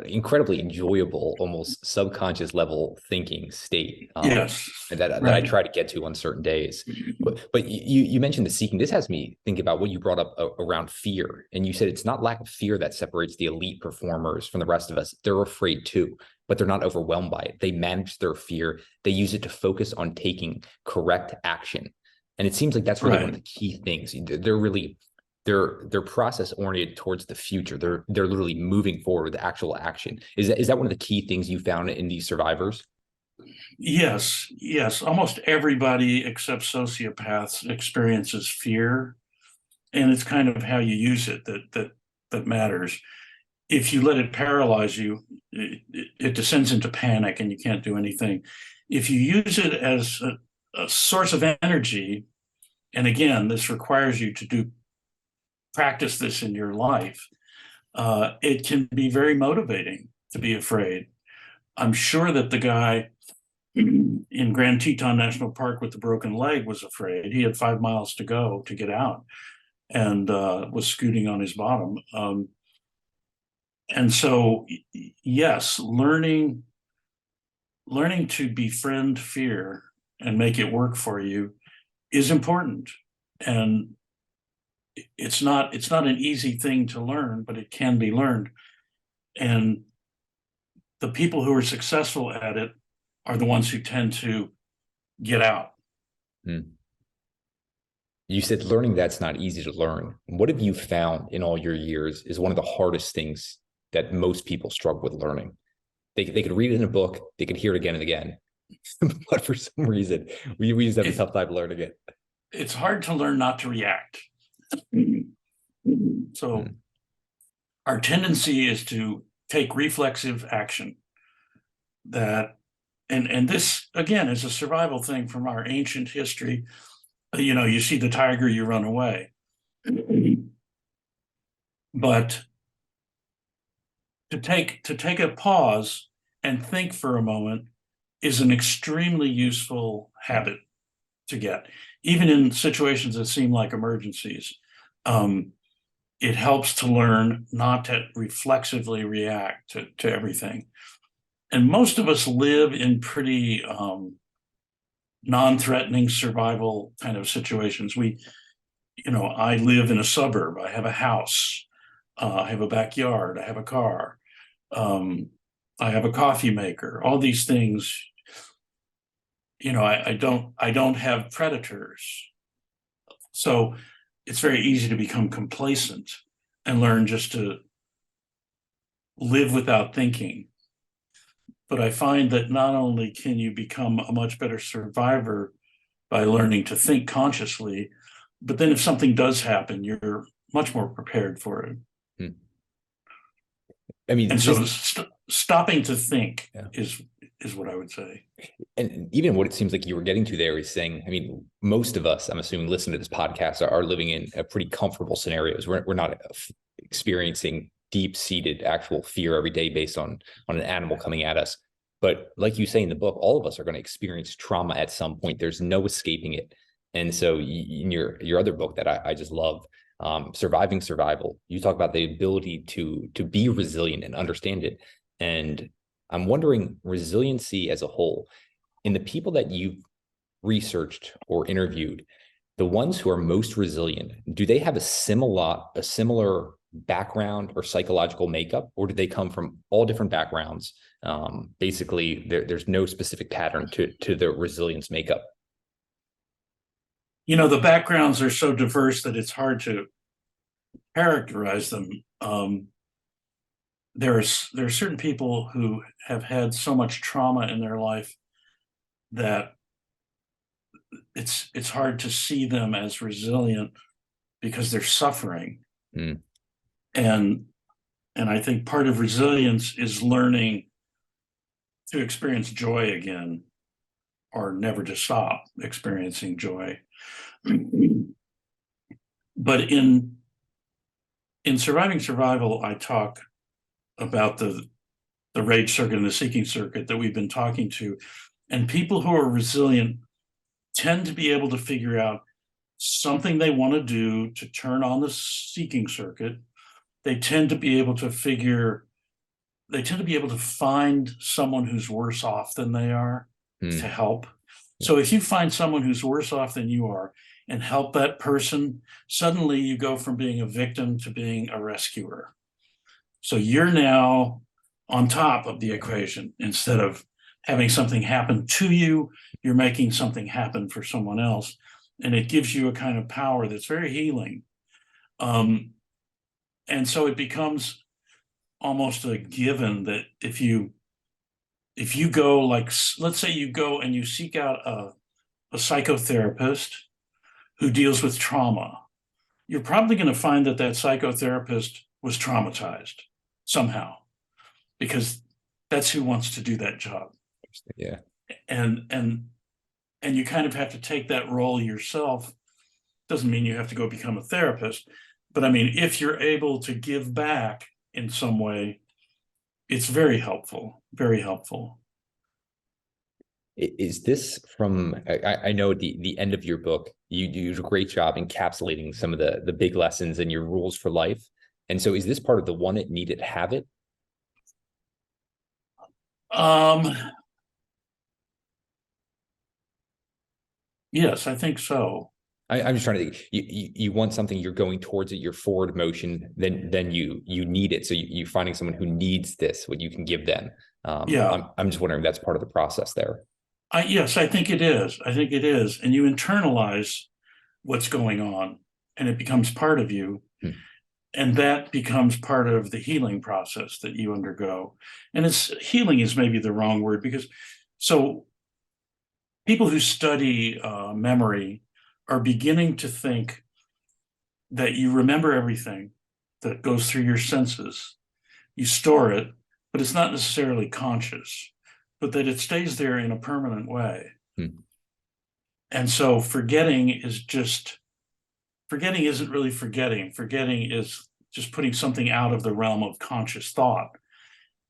incredibly enjoyable, almost subconscious level thinking state. Yes, that I try to get to on certain days. But you mentioned the seeking. This has me think about what you brought up around fear. And you said it's not lack of fear that separates the elite performers from the rest of us. They're afraid too, but they're not overwhelmed by it. They manage their fear. They use it to focus on taking correct action. And it seems like that's really one of the key things. They're process oriented towards the future. They're literally moving forward with actual action. Is that one of the key things you found in these survivors? Yes. Almost everybody except sociopaths experiences fear, and it's kind of how you use it that matters. If you let it paralyze you, it descends into panic and you can't do anything. If you use it as a source of energy, and again, this requires you to practice this in your life, it can be very motivating to be afraid. I'm sure that the guy in Grand Teton National Park with the broken leg was afraid. He had 5 miles to go to get out, and was scooting on his bottom. And so, yes, learning to befriend fear and make it work for you is important. And it's not an easy thing to learn, but it can be learned. And the people who are successful at it are the ones who tend to get out. Yeah, You said learning that's not easy to learn. What have you found in all your years is one of the hardest things that most people struggle with learning? They could read it in a book, they could hear it again and again, but for some reason, we just have a tough time learning it. It's hard to learn not to react. So our tendency is to take reflexive action. That and this again is a survival thing from our ancient history. You see the tiger, you run away. But to take a pause and think for a moment is an extremely useful habit to get, even in situations that seem like emergencies. It helps to learn not to reflexively react to everything. And most of us live in pretty non-threatening survival kind of situations. I live in a suburb. I have a house. I have a backyard. I have a car. I have a coffee maker. All these things. I don't have predators. So it's very easy to become complacent and learn just to live without thinking. But I find that not only can you become a much better survivor by learning to think consciously, but then if something does happen, you're much more prepared for it. I mean, and so stopping to think yeah. is what I would say. And even what it seems like you were getting to there is saying, I mean, most of us, I'm assuming, listening to this podcast are living in a pretty comfortable scenarios. We're not experiencing deep-seated actual fear every day based on an animal coming at us. But like you say in the book, all of us are going to experience trauma at some point. There's no escaping it. And so in your other book that I just love, Surviving Survival, you talk about the ability to be resilient and understand it. And I'm wondering, resiliency as a whole, in the people that you've researched or interviewed, the ones who are most resilient, do they have a similar background or psychological makeup, or do they come from all different backgrounds? Basically, there's no specific pattern to their resilience makeup. The backgrounds are so diverse that it's hard to characterize them. There are certain people who have had so much trauma in their life that it's hard to see them as resilient because they're suffering. And I think part of resilience is learning to experience joy again, or never to stop experiencing joy. But in Surviving Survival, I talk about the rage circuit and the seeking circuit that we've been talking to. And people who are resilient tend to be able to figure out something they want to do to turn on the seeking circuit. They tend to be able to find someone who's worse off than they are to help. So if you find someone who's worse off than you are and help that person, suddenly you go from being a victim to being a rescuer. So you're now on top of the equation. Instead of having something happen to you, you're making something happen for someone else. And it gives you a kind of power that's very healing. And so it becomes almost a given that if you go, like, let's say you go and you seek out a psychotherapist who deals with trauma, you're probably going to find that psychotherapist was traumatized somehow, because that's who wants to do that job. Yeah. And you kind of have to take that role yourself. Doesn't mean you have to go become a therapist, but I mean, if you're able to give back in some way, it's very helpful, very helpful. Is this from, I know at the end of your book, you do a great job encapsulating some of the big lessons and your rules for life. And so is this part of the want it, need it, have it? Yes, I think so. I'm just trying to think. You want something, you're going towards it, you're forward motion, then you need it. So you're finding someone who needs this, what you can give them. Yeah. I'm just wondering if that's part of the process there. Yes, I think it is. I think it is. And you internalize what's going on, and it becomes part of you. Hmm. And that becomes part of the healing process that you undergo. And it's healing is maybe the wrong word, because so people who study memory are beginning to think that you remember everything that goes through your senses. You store it, but it's not necessarily conscious, but that it stays there in a permanent way. Hmm. And so forgetting isn't really forgetting. Forgetting is just putting something out of the realm of conscious thought.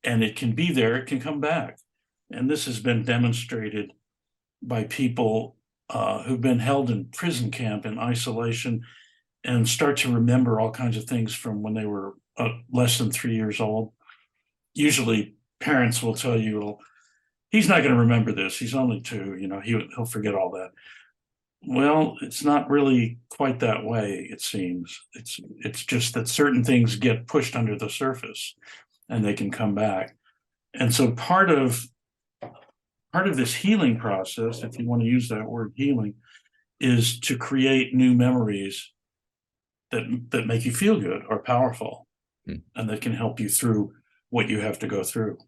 And it can be there, it can come back. And this has been demonstrated by people who've been held in prison camp in isolation and start to remember all kinds of things from when they were less than 3 years old. Usually parents will tell you, well, he's not going to remember this. He's only 2, he'll forget all that. Well, it's not really quite that way, it seems. It's just that certain things get pushed under the surface and they can come back. And so part of this healing process, if you want to use that word healing, is to create new memories that make you feel good or powerful, and that can help you through what you have to go through.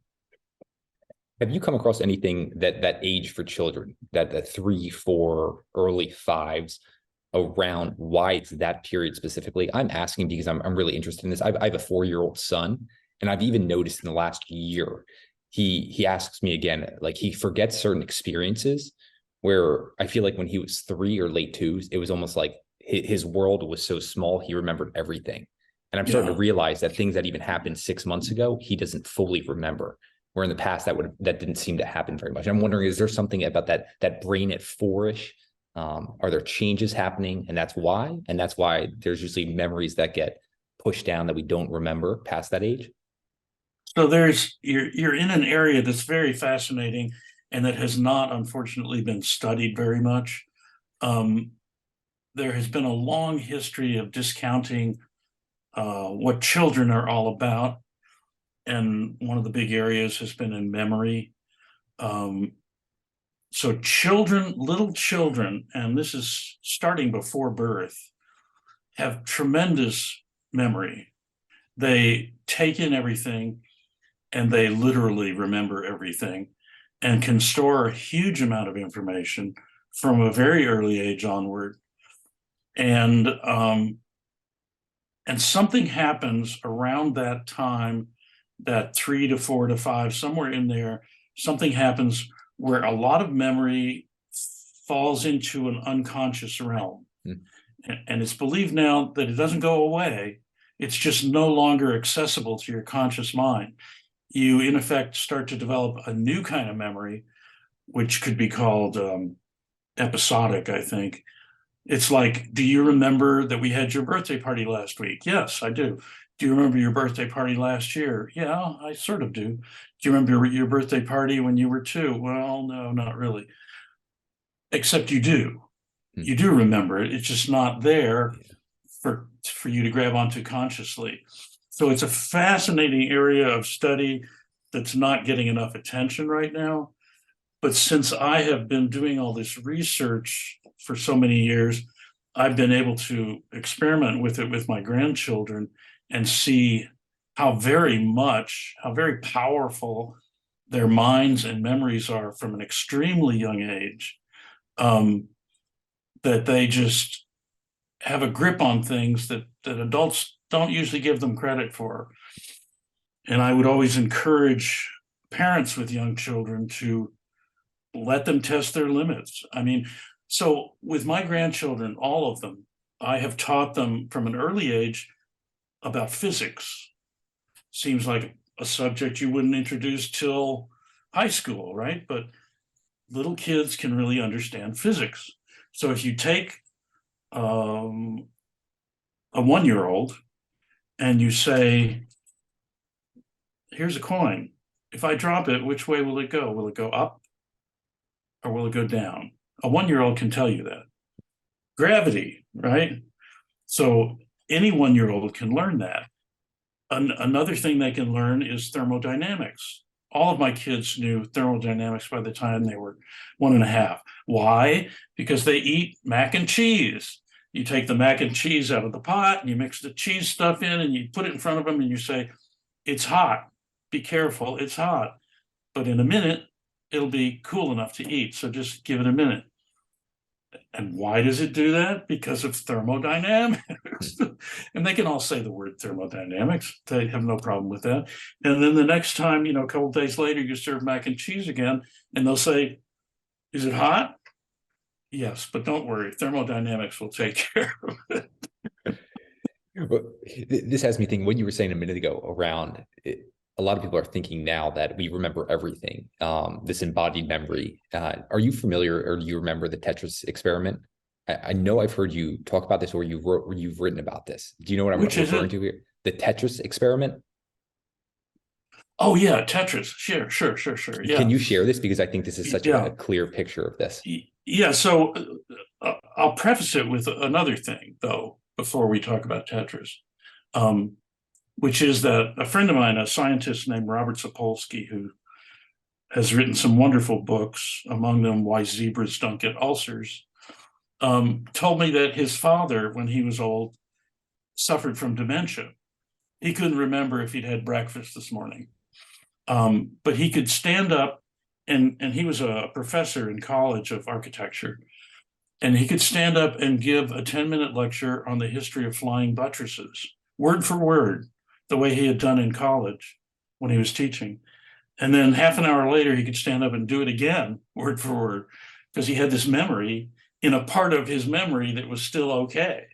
Have you come across anything that age for children, that 3, 4, early 5s, around why it's that period specifically? I'm asking because I'm really interested in this. I have a 4-year-old son, and I've even noticed in the last year, he asks me again, like he forgets certain experiences where I feel like when he was 3 or late 2s, it was almost like his world was so small, he remembered everything. And I'm starting to realize that things that even happened 6 months ago, he doesn't fully remember. Where in the past that didn't seem to happen very much. I'm wondering, is there something about that brain at 4-ish? Are there changes happening, and that's why? And that's why there's usually memories that get pushed down that we don't remember past that age. So you're in an area that's very fascinating and that has not, unfortunately, been studied very much. There has been a long history of discounting what children are all about. And one of the big areas has been in memory. So little children, and this is starting before birth, have tremendous memory. They take in everything and they literally remember everything and can store a huge amount of information from a very early age onward. And something happens around that time, that 3 to 4 to 5, somewhere in there, something happens where a lot of memory falls into an unconscious realm. And it's believed now that it doesn't go away. It's just no longer accessible to your conscious mind. You, in effect, start to develop a new kind of memory, which could be called episodic, I think. It's like, do you remember that we had your birthday party last week? Yes, I do. Do you remember your birthday party last year? Yeah, I sort of do. Do you remember your birthday party when you were 2? Well, no, not really. Except you do. You do remember it. It's just not there for you to grab onto consciously. So it's a fascinating area of study that's not getting enough attention right now. But since I have been doing all this research for so many years, I've been able to experiment with it with my grandchildren and see how very powerful their minds and memories are from an extremely young age, that they just have a grip on things that adults don't usually give them credit for. And I would always encourage parents with young children to let them test their limits. I mean, so with my grandchildren, all of them, I have taught them from an early age about physics. Seems like a subject you wouldn't introduce till high school, right? But little kids can really understand physics. So if you take a 1-year-old and you say, here's a coin. If I drop it, which way will it go? Will it go up or will it go down? A 1-year-old can tell you that. Gravity, right? So any 1-year-old can learn that. Another thing they can learn is thermodynamics. All of my kids knew thermodynamics by the time they were 1.5. Why? Because they eat mac and cheese. You take the mac and cheese out of the pot and you mix the cheese stuff in and you put it in front of them and you say, it's hot. Be careful, it's hot. But in a minute, it'll be cool enough to eat. So just give it a minute. And why does it do that? Because of thermodynamics. And they can all say the word thermodynamics. They have no problem with that. And then the next time, a couple of days later, you serve mac and cheese again, and they'll say, is it hot? Yes, but don't worry, thermodynamics will take care of it. Well, this has me thinking what you were saying a minute ago around it. A lot of people are thinking now that we remember everything, this embodied memory. Are you familiar or do you remember the Tetris experiment? I know I've heard you talk about this or you've written about this. Do you know what I'm referring to here? The Tetris experiment? Oh yeah, Tetris. Sure. Yeah. Can you share this? Because I think this is such a clear picture of this. Yeah, so I'll preface it with another thing, though, before we talk about Tetris. Which is that a friend of mine, a scientist named Robert Sapolsky, who has written some wonderful books, among them Why Zebras Don't Get Ulcers, told me that his father, when he was old, suffered from dementia. He couldn't remember if he'd had breakfast this morning. But he could stand up, and he was a professor in college of architecture, and he could stand up and give a 10-minute lecture on the history of flying buttresses, word for word, the way he had done in college when he was teaching. And then half an hour later, he could stand up and do it again, word for word, because he had this memory in a part of his memory that was still okay.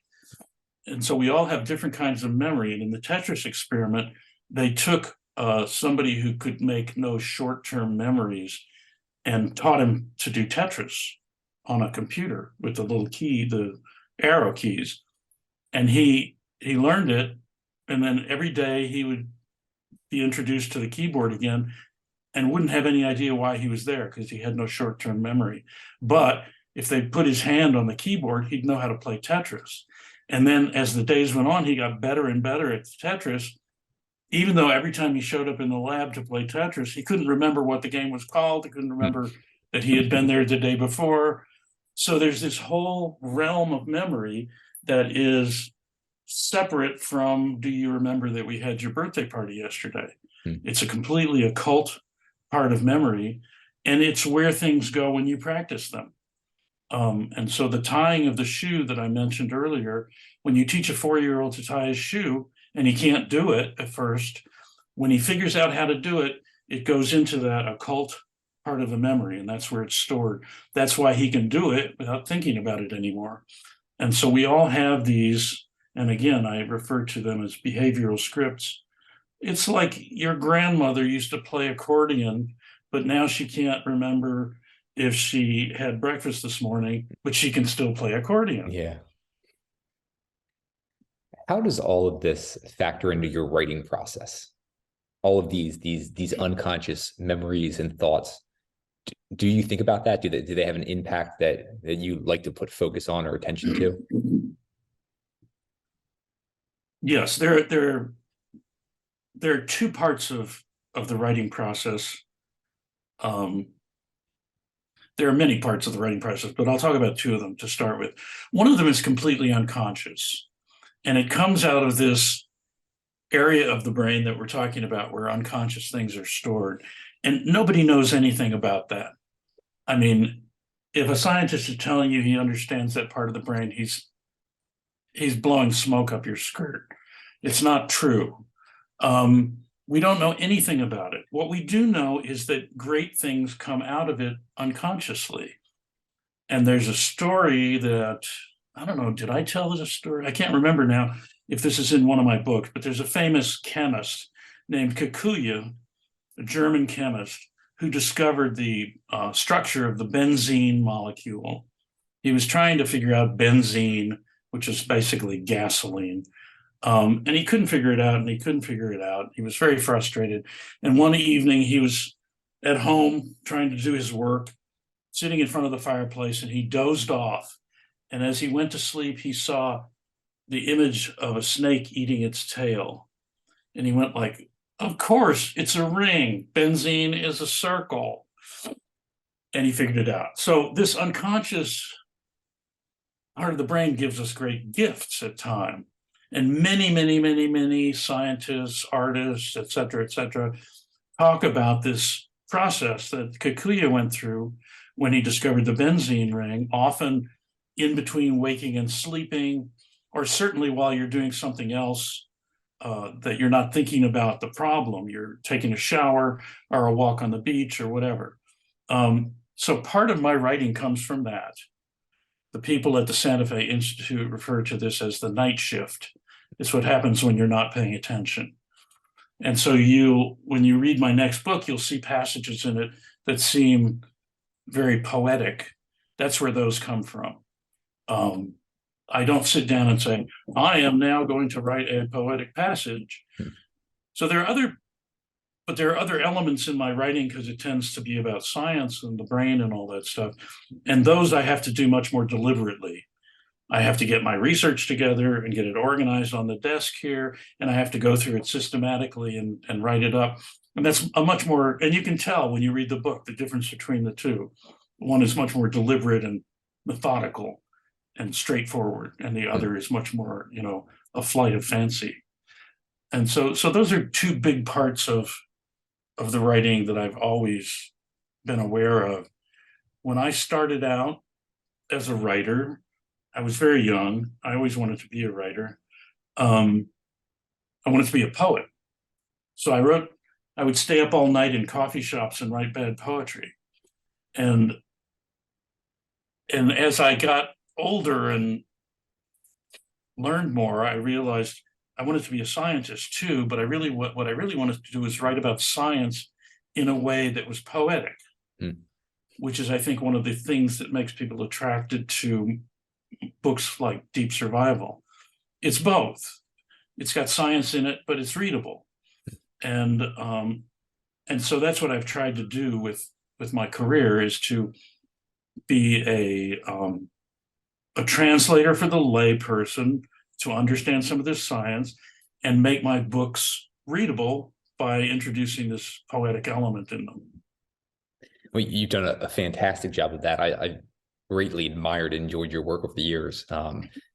And so we all have different kinds of memory. And in the Tetris experiment, they took somebody who could make no short-term memories and taught him to do Tetris on a computer with the little key, the arrow keys. And he learned it. And then every day he would be introduced to the keyboard again and wouldn't have any idea why he was there because he had no short-term memory. But if they put his hand on the keyboard, he'd know how to play Tetris. And then as the days went on, he got better and better at Tetris, even though every time he showed up in the lab to play Tetris, he couldn't remember what the game was called. He couldn't remember that he had been there the day before. So there's this whole realm of memory that is separate from, do you remember that we had your birthday party yesterday? It's a completely occult part of memory, and it's where things go when you practice them. And so the tying of the shoe that I mentioned earlier, when you teach a 4-year-old to tie his shoe and he can't do it at first, when he figures out how to do it, it goes into that occult part of the memory, and that's where it's stored. That's why he can do it without thinking about it anymore. And so we all have these, and again, I refer to them as behavioral scripts. It's like your grandmother used to play accordion, but now she can't remember if she had breakfast this morning, but she can still play accordion. Yeah. How does all of this factor into your writing process? All of these unconscious memories and thoughts. Do you think about that? Do they have an impact that you like to put focus on or attention to? Yes, there are two parts of the writing process. There are many parts of the writing process, but I'll talk about two of them to start with. One of them is completely unconscious, and it comes out of this area of the brain that we're talking about where unconscious things are stored, and nobody knows anything about that. I mean, if a scientist is telling you he understands that part of the brain, he's blowing smoke up your skirt. It's not true. We don't know anything about it. What we do know is that great things come out of it unconsciously. And there's a story that, I don't know, did I tell this story? I can't remember now if this is in one of my books, but there's a famous chemist named Kikuya, a German chemist, who discovered the structure of the benzene molecule. He was trying to figure out benzene, which is basically gasoline. And he couldn't figure it out, and he couldn't figure it out. He was very frustrated. And one evening he was at home trying to do his work, sitting in front of the fireplace, and he dozed off. And as he went to sleep, he saw the image of a snake eating its tail. And he went like, of course, it's a ring. Benzene is a circle. And he figured it out. So this unconscious, part of the brain gives us great gifts at time. And many scientists, artists, et cetera, talk about this process that Kikuya went through when he discovered the benzene ring, often in between waking and sleeping, or certainly while you're doing something else that you're not thinking about the problem. You're taking a shower or a walk on the beach or whatever. So part of my writing comes from that. The people at the Santa Fe Institute refer to this as the night shift. It's what happens when you're not paying attention. And so when you read my next book, you'll see passages in it that seem very poetic. That's where those come from. I don't sit down and say, I am now going to write a poetic passage. So there are other elements in my writing because it tends to be about science and the brain and all that stuff. And those I have to do much more deliberately. I have to get my research together and get it organized on the desk here. And I have to go through it systematically and write it up. And that's a much more, and you can tell when you read the book, the difference between the two. One is much more deliberate and methodical and straightforward. And the other is much more, a flight of fancy. And so those are two big parts of the writing that I've always been aware of. When I started out as a writer, I was very young. I always wanted to be a writer. I wanted to be a poet. So I would stay up all night in coffee shops and write bad poetry. And as I got older and learned more, I realized I wanted to be a scientist too, but what I really wanted to do was write about science in a way that was poetic, which is, I think, one of the things that makes people attracted to books like Deep Survival. It's both. It's got science in it, but it's readable. And so that's what I've tried to do with my career, is to be a translator for the lay person to understand some of this science and make my books readable by introducing this poetic element in them. Well, you've done a fantastic job of that. I greatly admired and enjoyed your work over the years.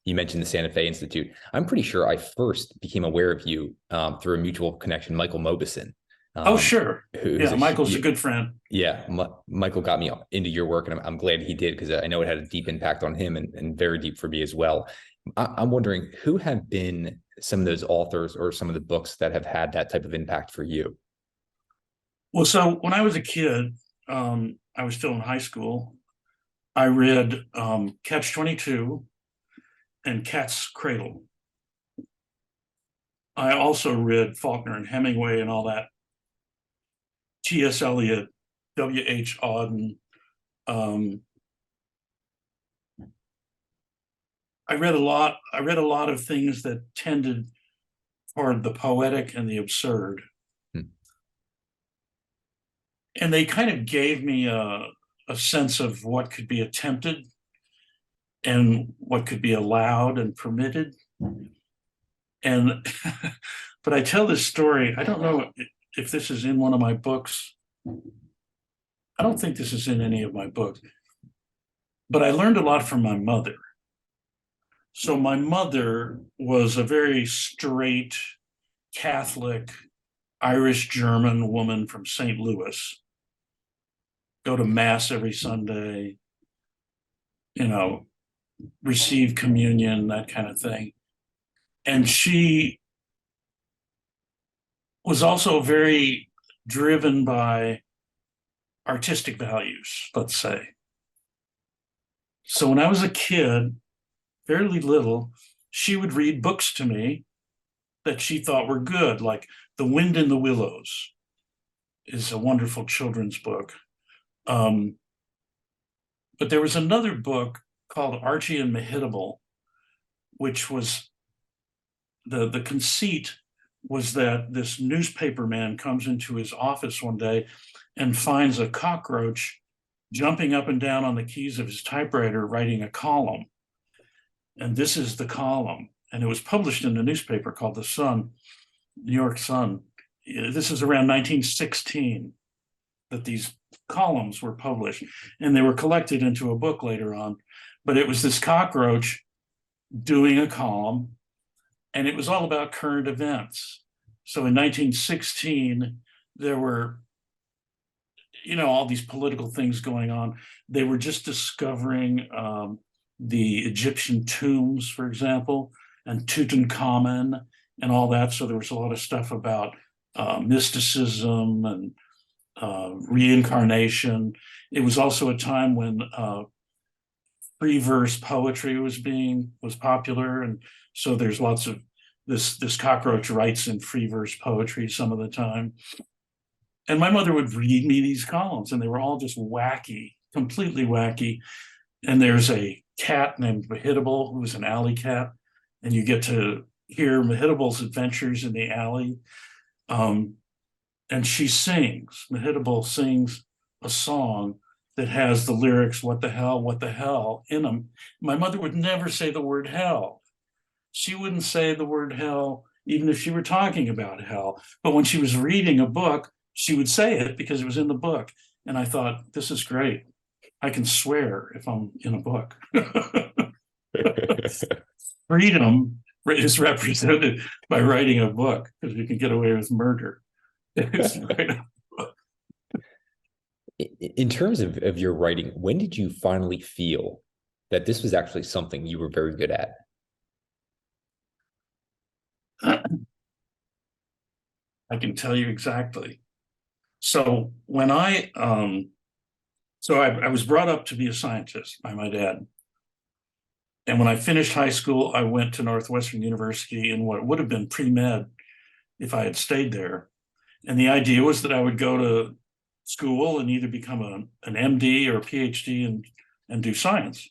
You mentioned the Santa Fe Institute. I'm pretty sure I first became aware of you through a mutual connection, Michael Mobison. Oh, sure. Yeah, Michael's a good friend. Yeah, Michael got me into your work, and I'm glad he did, because I know it had a deep impact on him and very deep for me as well. I'm wondering, who have been some of those authors or some of the books that have had that type of impact for you? Well, so when I was a kid, I was still in high school. I read Catch-22 and Cat's Cradle. I also read Faulkner and Hemingway and all that. T.S. Eliot, W.H. Auden. I read a lot of things that tended toward the poetic and the absurd. And they kind of gave me a sense of what could be attempted and what could be allowed and permitted. And but I tell this story, I don't know if this is in one of my books. I don't think this is in any of my books, but I learned a lot from my mother. So my mother was a very straight Catholic Irish German woman from St. Louis. Go to mass every Sunday, receive communion, that kind of thing. And she was also very driven by artistic values, let's say. So when I was a kid, fairly little, she would read books to me that she thought were good, like The Wind in the Willows is a wonderful children's book. But there was another book called Archie and Mehitable, which was the conceit was that this newspaper man comes into his office one day and finds a cockroach jumping up and down on the keys of his typewriter, writing a column. And this is the column. And it was published in a newspaper called The Sun, New York Sun. This is around 1916 that these columns were published, and they were collected into a book later on. but it was this cockroach doing a column, and it was all about current events. So in 1916, there were, all these political things going on. They were just discovering the Egyptian tombs, for example, and Tutankhamun and all that. So there was a lot of stuff about mysticism and reincarnation. It was also a time when free verse poetry was popular, and so there's lots of this cockroach writes in free verse poetry some of the time. And my mother would read me these columns, and they were all just wacky, completely wacky. And there's a cat named Mehitable, who was an alley cat, and you get to hear Mehitable's adventures in the alley. And she sings, Mehitable sings a song that has the lyrics, what the hell, in them. My mother would never say the word hell. She wouldn't say the word hell, even if she were talking about hell. But when she was reading a book, she would say it because it was in the book. And I thought, this is great. I can swear if I'm in a book. Freedom is represented by writing a book, because you can get away with murder. In terms of your writing, when did you finally feel that this was actually something you were very good at? I can tell you exactly. So when I was brought up to be a scientist by my dad. And when I finished high school, I went to Northwestern University in what would have been pre-med if I had stayed there. And the idea was that I would go to school and either become an MD or a PhD and do science.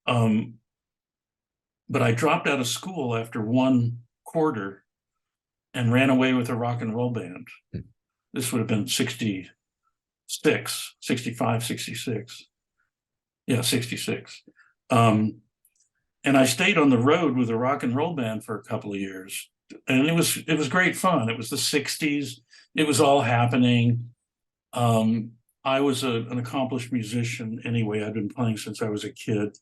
But I dropped out of school after one quarter and ran away with a rock and roll band. This would have been 66, 65, 66. Yeah, 66. And I stayed on the road with a rock and roll band for a couple of years. And it was great fun. It was the 60s. It was all happening. I was an accomplished musician anyway. I'd been playing since I was a kid.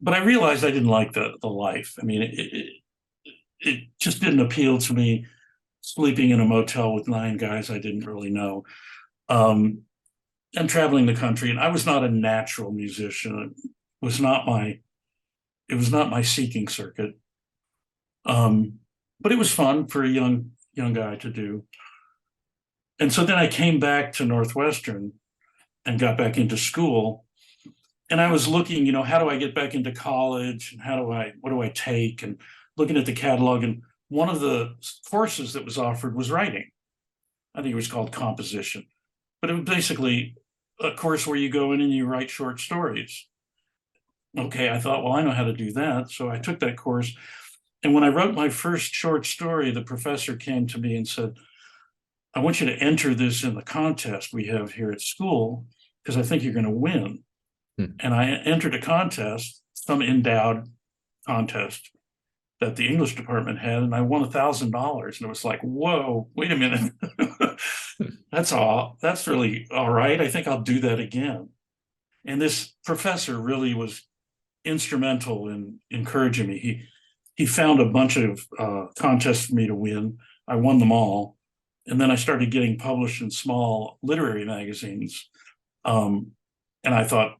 But I realized I didn't like the life. I mean, it just didn't appeal to me, sleeping in a motel with 9 guys I didn't really know, and traveling the country. And I was not a natural musician. It was not my seeking circuit. But it was fun for a young guy to do. And so then I came back to Northwestern and got back into school. And I was looking, how do I get back into college, and what do I take, and looking at the catalog. And one of the courses that was offered was writing. I think it was called composition, but it was basically a course where you go in and you write short stories. Okay, I thought, well, I know how to do that. So I took that course. And when I wrote my first short story, the professor came to me and said, I want you to enter this in the contest we have here at school, because I think you're going to win. And I entered a contest, some endowed contest that the English department had, and I won $1,000. And it was like, whoa, wait a minute. That's really all right. I think I'll do that again. And this professor really was instrumental in encouraging me. He found a bunch of contests for me to win. I won them all. And then I started getting published in small literary magazines. And I thought,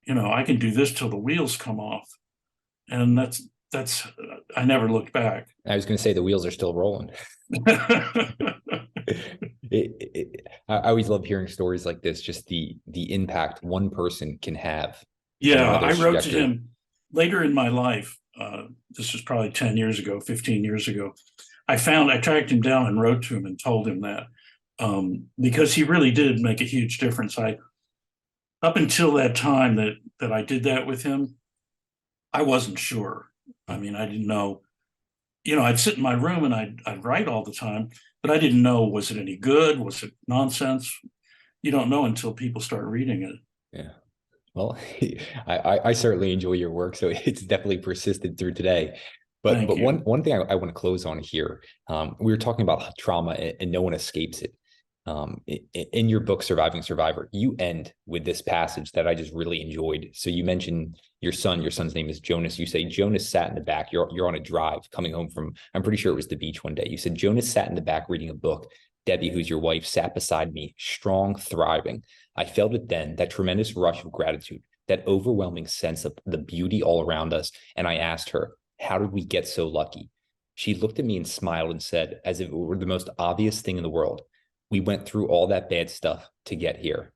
I can do this till the wheels come off. And that's I never looked back. I was going to say the wheels are still rolling. I always love hearing stories like this, just the impact one person can have. Yeah, I wrote to him later in my life. This was probably 10 years ago, 15 years ago. I tracked him down and wrote to him and told him that, because he really did make a huge difference. Up until that time that I did that with him, I wasn't sure. I mean, I didn't know, I'd sit in my room and I'd write all the time, but I didn't know, was it any good? Was it nonsense? You don't know until people start reading it. Yeah. Well, I certainly enjoy your work, so it's definitely persisted through today. But one thing I want to close on here, we were talking about trauma, and no one escapes it. In your book, Surviving Survivor, you end with this passage that I just really enjoyed. So you mentioned your son's name is Jonas. You say Jonas sat in the back. You're on a drive coming home from, I'm pretty sure it was the beach one day. You said Jonas sat in the back reading a book. Debbie, who's your wife, sat beside me, strong, thriving. I felt it then, that tremendous rush of gratitude, that overwhelming sense of the beauty all around us. And I asked her, how did we get so lucky? She looked at me and smiled and said, as if it were the most obvious thing in the world, we went through all that bad stuff to get here.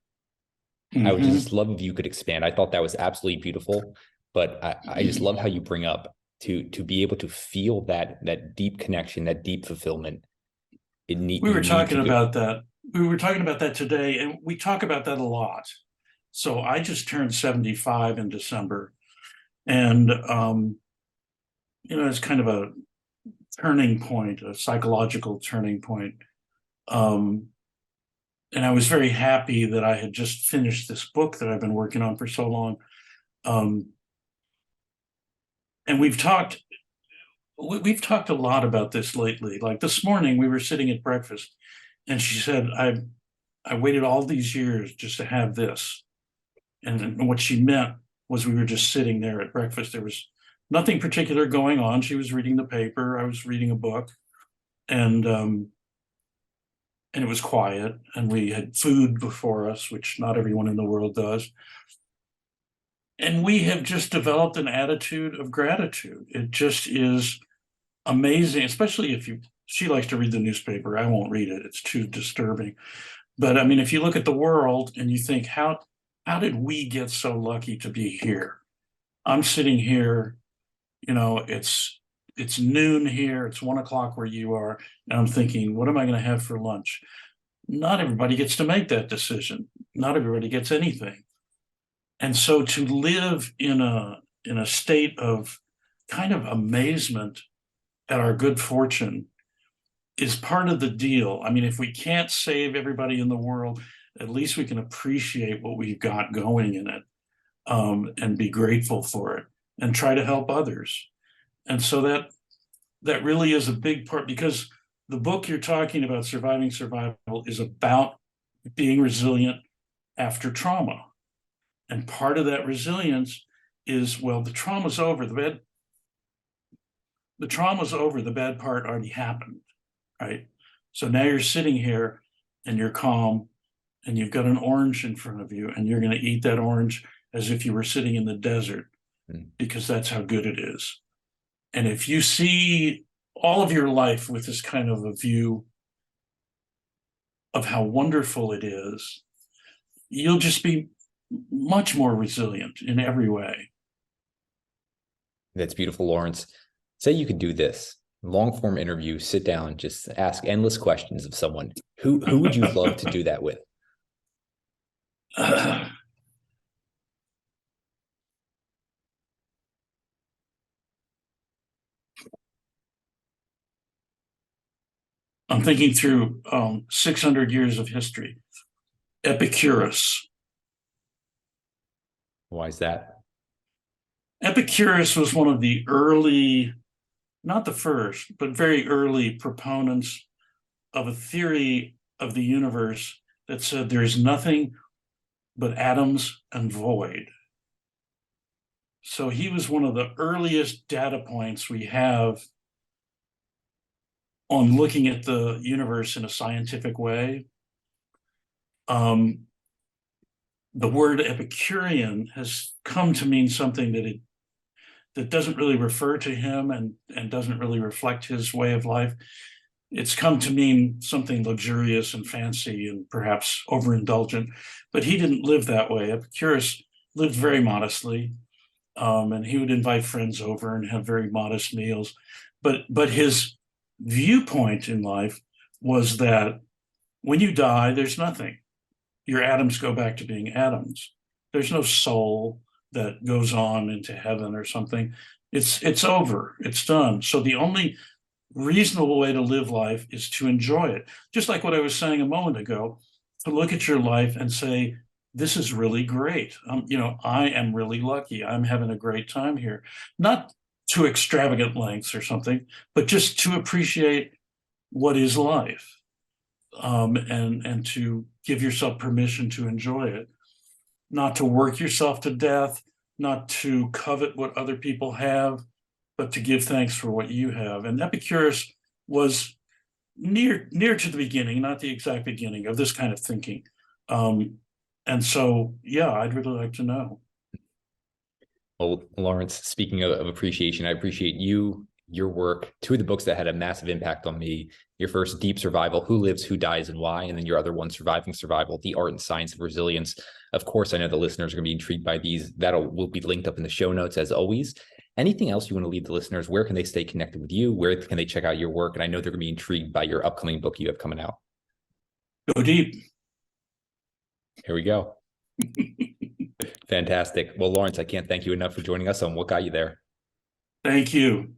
I would just love if you could expand. I thought that was absolutely beautiful, but I just love how you bring up to be able to feel that deep connection, that deep fulfillment. We were talking about that. We were talking about that today, and we talk about that a lot. So I just turned 75 in December, and it's kind of a turning point, a psychological turning point. And I was very happy that I had just finished this book that I've been working on for so long. And we've talked a lot about this lately. Like this morning, we were sitting at breakfast, and she said, I waited all these years just to have this. And what she meant was we were just sitting there at breakfast. There was nothing particular going on. She was reading the paper. I was reading a book. And it was quiet, and we had food before us, which not everyone in the world does. And we have just developed an attitude of gratitude. It just is amazing, especially if she likes to read the newspaper. I won't read it. It's too disturbing. But I mean, if you look at the world and you think, how did we get so lucky to be here? I'm sitting here, it's noon here, it's 1 o'clock where you are, and I'm thinking, what am I going to have for lunch? Not everybody gets to make that decision. Not everybody gets anything. And so to live in a state of kind of amazement at our good fortune is part of the deal. I mean, if we can't save everybody in the world, at least we can appreciate what we've got going in it, and be grateful for it and try to help others. And so that really is a big part, because the book you're talking about, Surviving Survival, is about being resilient after trauma. And part of that resilience is, well, the trauma's over, the trauma's over, the bad part already happened, right? So now you're sitting here and you're calm, and you've got an orange in front of you, and you're going to eat that orange as if you were sitting in the desert, because that's how good it is. And if you see all of your life with this kind of a view of how wonderful it is, you'll just be much more resilient in every way. That's beautiful, Laurence. Say you could do this long form interview, sit down, just ask endless questions of someone. Who would you love to do that with? I'm thinking through 600 years of history. Epicurus. Why is that? Epicurus was one of the early, not the first, but very early proponents of a theory of the universe that said there is nothing but atoms and void. So he was one of the earliest data points we have on looking at the universe in a scientific way. The word Epicurean has come to mean something that doesn't really refer to him and doesn't really reflect his way of life. It's come to mean something luxurious and fancy and perhaps overindulgent, but he didn't live that way. Epicurus lived very modestly, and he would invite friends over and have very modest meals. But his viewpoint in life was that when you die, there's nothing. Your atoms go back to being atoms. There's no soul that goes on into heaven or something. It's over. It's done. So the only reasonable way to live life is to enjoy it. Just like what I was saying a moment ago, to look at your life and say, this is really great. I am really lucky. I'm having a great time here. Not to extravagant lengths or something, but just to appreciate what is life. and to give yourself permission to enjoy it, not to work yourself to death, not to covet what other people have, but to give thanks for what you have. And Epicurus was near to the beginning, not the exact beginning of this kind of thinking. And so, yeah, I'd really like to know. Well, Laurence, speaking of appreciation, I appreciate you, your work, two of the books that had a massive impact on me. Your first, Deep Survival, Who Lives, Who Dies, and Why, and then your other one, Surviving Survival, The Art and Science of Resilience. Of course, I know the listeners are going to be intrigued by these. Will be linked up in the show notes as always. Anything else you want to leave the listeners? Where can they stay connected with you? Where can they check out your work? And I know they're going to be intrigued by your upcoming book you have coming out. Go deep. Here we go. Fantastic. Well, Laurence, I can't thank you enough for joining us on What Got You There. Thank you.